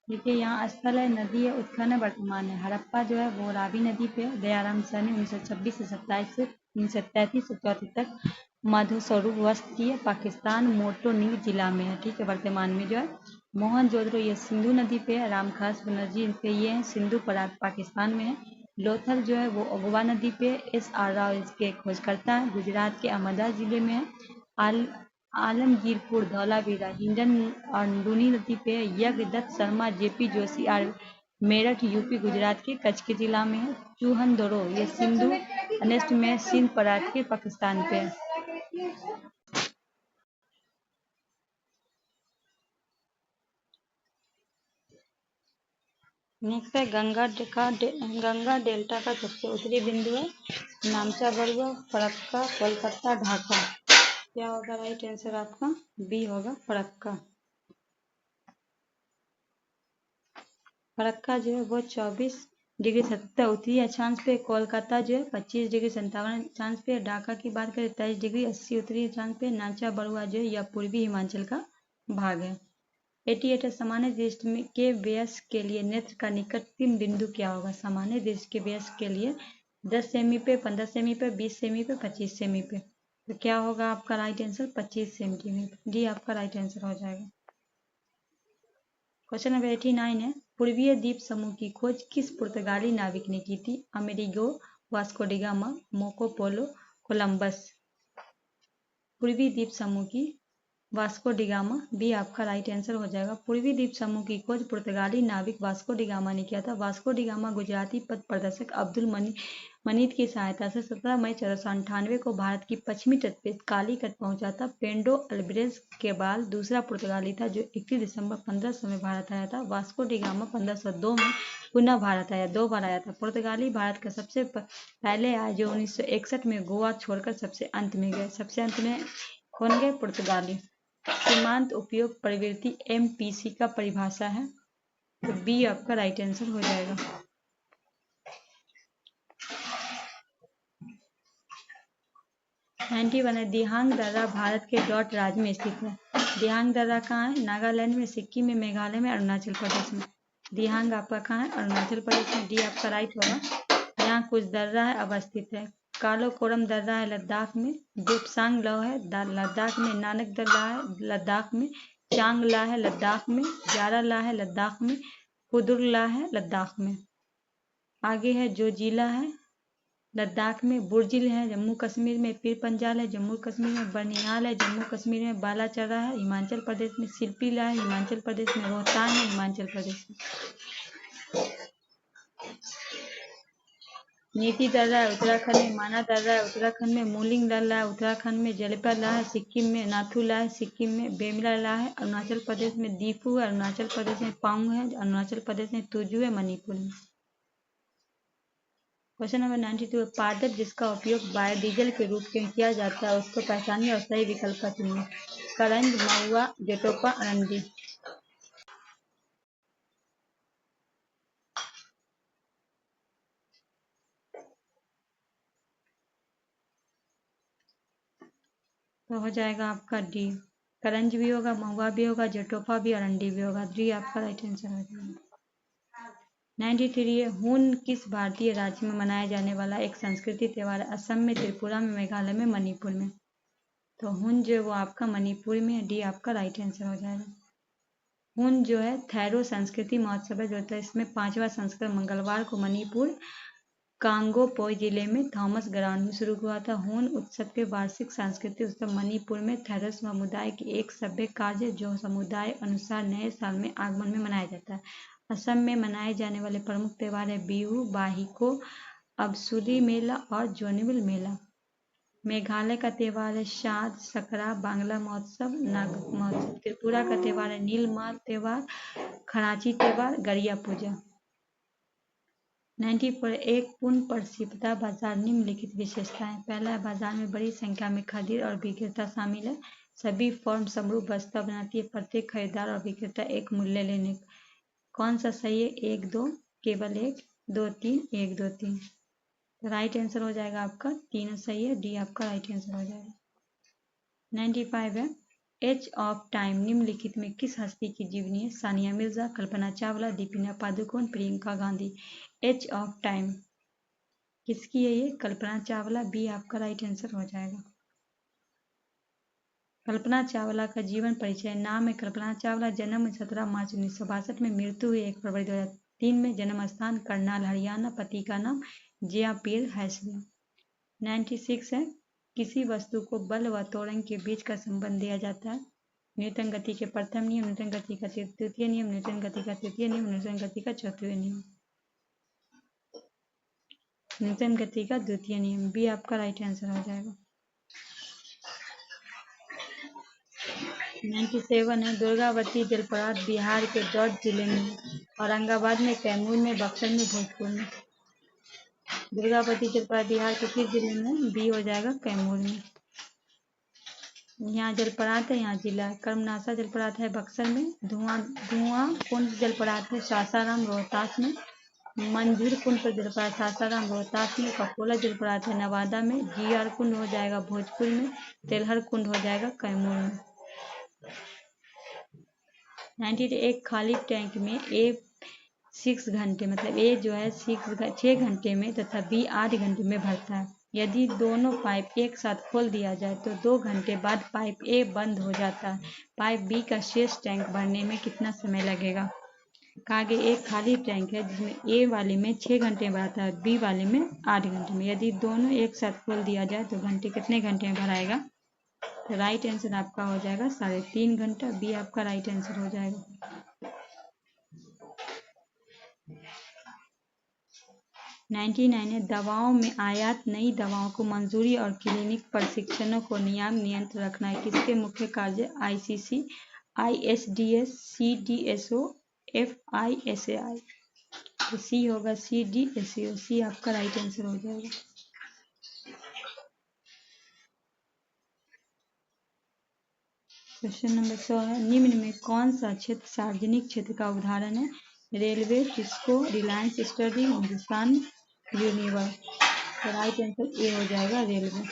देखिए यहाँ स्थल है, नदी है, उत्खनन है, वर्तमान है। हड़प्पा जो है वो रावी नदी पे है। दयाराम सरनी 1926 से 27 से 1933 से 34 तक मधु स्वरूप वस्त की है। पाकिस्तान मोटोनील जिला में है, ठीक है, वर्तमान में जो है। मोहनजोदड़ो ये सिंधु नदी पे है। रामखास बनर्जी पे ये है, सिंधु पराग पाकिस्तान में है। लोथल जो है वो ओगवा नदी पे। S.R. राव इसके खोजकर्ता है। गुजरात के अहमदाबाद जिले में है। आलमगीरपुर, धौलावीरा, हिंडन और लूनी नदी पे है। यज्ञदत्त शर्मा, JP जोशी और मेरठ यूपी गुजरात के कच्छ के जिला में है। चूहन दरो ये सिंधु अनेस्ट में सिंध प्रांत के पाकिस्तान पे है। नेक्स्ट है गंगा डेल्टा का सबसे उत्तरी बिंदु है नामचा बरुआ, फरक्का, कोलकाता, ढाका। क्या होगा राइट आंसर आपका? बी होगा फरक्का। फरक्का जो है वो 24 डिग्री 70 उत्तरी अक्षांश पे। कोलकाता जो है 25 डिग्री 57 अक्षांश पे। ढाका की बात करें 23 डिग्री 80 उत्तरी अक्षांश पे। नाचा बरुआ जो है यह पूर्वी हिमाचल का भाग है। 88 सामान्य दृष्टि में के वयस्क के लिए नेत्र का निकटतम बिंदु क्या होगा? सामान्य दृष्टि के वयस्क के लिए 10 सेमी पे, 15 सेमी पे, 20 सेमी पे, 25 सेमी पे। तो क्या होगा आपका राइट आंसर? 25 सेंटीमीटर। डी आपका राइट आंसर हो जाएगा। क्वेश्चन नंबर 89 है, पूर्वीय द्वीप समूह की खोज किस पुर्तगाली नाविक ने की थी? अमेरिगो, वास्को डी गामा, मोको पोलो, कोलंबस। पूर्वी द्वीप समूह की वास्को डी गामा। बी आपका राइट आंसर हो जाएगा। पूर्वी द्वीप समूह की खोज पुर्तगाली नाविक वास्को डी गामा ने किया था। वास्को डी गामा गुजराती पथ प्रदर्शक अब्दुल मनीत की सहायता से 17 मई 1498 को भारत की पश्चिमी तट पे कालीकट पहुंचा था। पेंडो अल्बरेज के बाद दूसरा पुर्तगाली था जो 31 दिसंबर 1500 में भारत आया था। वास्को डी गामा 1502 में पुनः भारत आया, 2 बार आया था। पुर्तगाली भारत का सबसे पहले आया जो 1961 में गोवा छोड़कर सबसे अंत में गए। सबसे अंत में कौन गए? पुर्तगाली। सीमांत उपयोग प्रवृत्ति MPC का परिभाषा है। तो बी आपका राइट आंसर हो जाएगा। 91 है, दिहांग दर्रा भारत के डॉट राज्य में स्थित है। दिहांग दर्रा कहाँ है? नागालैंड में, सिक्किम में, मेघालय में, अरुणाचल प्रदेश में। दिहांग आपका कहाँ है? अरुणाचल प्रदेश में। डी आपका राइट होगा। यहाँ कुछ दर्रा है अवस्थित है। कालोकोरम दर्रा है लद्दाख में। जोप्सांग लो है लद्दाख में। नानक दर्रा है लद्दाख में। चांगला है लद्दाख में। जाराला है लद्दाख में। कुदुरला है लद्दाख में। आगे है जोजिला है लद्दाख में बुर्जिल है, जम्मू कश्मीर में पीर पंजाल है, जम्मू कश्मीर में बनिहाल है, जम्मू कश्मीर में बालाचरा है, हिमाचल प्रदेश में सिरपिला है, हिमाचल प्रदेश में रोहतांग है, हिमाचल प्रदेश में नीति दर्रा है, उत्तराखंड में माना दर्रा है, उत्तराखंड में मूलिंग दर्रा है, उत्तराखंड में जलपा ला है, सिक्किम में नाथुला है, सिक्किम में बेमला ला है, अरुणाचल प्रदेश में दीफू है, अरुणाचल प्रदेश में पांग है, अरुणाचल प्रदेश में तुजू है, मणिपुर में। क्वेश्चन नंबर 92, पादप जिसका उपयोग बायोडीजल के रूप में किया जाता है उसको पहचानिए और सही विकल्प का चुनिए। करंज, महुआ, जेटोपा, अरंडी। तो हो जाएगा आपका डी। करंज भी होगा, महुआ भी होगा, जेटोपा भी, अरंडी भी होगा। डी आपका राइट आंसर हो जाएगा। 93 है, हून किस भारतीय राज्य में मनाया जाने वाला एक संस्कृति त्यौहार है? असम में, त्रिपुरा में, मेघालय में, मणिपुर में। तो हून जो है वो आपका मणिपुर में है। डी आपका राइट आंसर हो जाएगा। हून जो है थैरो संस्कृति महोत्सव है जो होता है, इसमें 5वां संस्करण मंगलवार को मणिपुर कांगोपोई जिले में थॉमस ग्राउंड में शुरू हुआ था। हून उत्सव के वार्षिक सांस्कृतिक उत्सव मणिपुर में थैरो समुदाय की एक सभ्य कार्य जो समुदाय अनुसार नए साल में आगमन में मनाया जाता है। असम में मनाए जाने वाले प्रमुख त्योहार है बिहू, बाहिको, अबसुरी मेला और जोनिबिल मेला। मेघालय का त्योहार है शाद, सकरा, बांग्ला महोत्सव, नाग महोत्सव। त्रिपुरा का त्योहार है नीलमाल त्योहार, खराची त्योहार, गरिया पूजा। 90 पर एक पूर्ण प्रक्षिप्ता बाजार निम्नलिखित विशेषताएं। पहला, बाजार में बड़ी संख्या में खरीद और विक्रेता शामिल है। सभी फर्म समरूप बस्ता बनाती है, प्रत्येक खरीदार और विक्रेता एक मूल्य लेने। कौन सा सही है? 1, 2, केवल 1, 2, 3, 1, 2, 3। राइट आंसर हो जाएगा आपका तीनों सही है। डी आपका राइट आंसर हो जाएगा। 95 है, एज ऑफ टाइम निम्नलिखित में किस हस्ती की जीवनी है? Sania Mirza, Kalpana Chawla, Deepika Padukone, Priyanka Gandhi. Edge of time किसकी है ये? कल्पना चावला। बी आपका राइट आंसर हो जाएगा। कल्पना चावला का जीवन परिचय। नाम है कल्पना चावला, जन्म 17 मार्च 1962 में, मृत्यु हुई 1 फरवरी 2003 में, जन्म स्थान करनाल हरियाणा, पति का नाम जिया पीर हैसलिया। 96 है, किसी वस्तु को बल व त्वरण के बीच का संबंध दिया जाता है? न्यूटन गति के प्रथम नियम, न्यूटन गति का द्वितीय नियम, न्यूटन गति का तृतीय नियम, न्यूटन गति का चौथा नियम। न्यूटन गति का द्वितीय नियम। बी आपका राइट आंसर हो जाएगा। 97 है, दुर्गावती जलप्रपात बिहार के दौंड जिले में, औरंगाबाद में, कैमूर में, बक्सर में, भोजपुर में। दुर्गावती जलप्रपात बिहार के किस जिले में? बी हो जाएगा कैमूर में। यहाँ जलप्रपात है, यहाँ जिला है। कर्मनाशा जलप्रपात है बक्सर में, धुआं कुंड जलप्रपात है सासाराम रोहतास में, मंजूर कुंड पर जलप्रपात सासाराम रोहतास में, ककोला जलप्रपात है नवादा में, जीआर कुंड हो जाएगा भोजपुर में, तेलहर कुंड हो जाएगा कैमूर में। 90 एक खाली टैंक में ए 6 घंटे मतलब ए जो है 6 घंटे में तथा बी 8 घंटे में भरता है। यदि दोनों पाइप एक साथ खोल दिया जाए तो 2 घंटे बाद पाइप ए बंद हो जाता है। पाइप बी का शेष टैंक भरने में कितना समय लगेगा? कहा कि एक खाली टैंक है जिसमें ए वाले में 6 घंटे में भराता है, बी वाले में 8 घंटे में। यदि दोनों एक साथ खोल दिया जाए तो घंटे कितने घंटे में भराएगा? तो राइट आंसर आपका हो जाएगा 3.5 घंटा। बी आपका राइट आंसर हो जाएगा। 99 है, दवाओं में आयात नई दवाओं को मंजूरी और क्लिनिक परीक्षणों को नियंत्रण रखना है किसके मुख्य कार्य? ICC, ISDS, CDSO, FISAI। तो सी होगा CDSO। सी आपका राइट आंसर हो जाएगा। क्वेश्चन नंबर 100 है, निम्न में कौन सा क्षेत्र सार्वजनिक क्षेत्र का उदाहरण है? Railway, TISCO, Reliance study, Hindustan यूनिवर। तो राइट आंसर ए हो जाएगा रेलवे।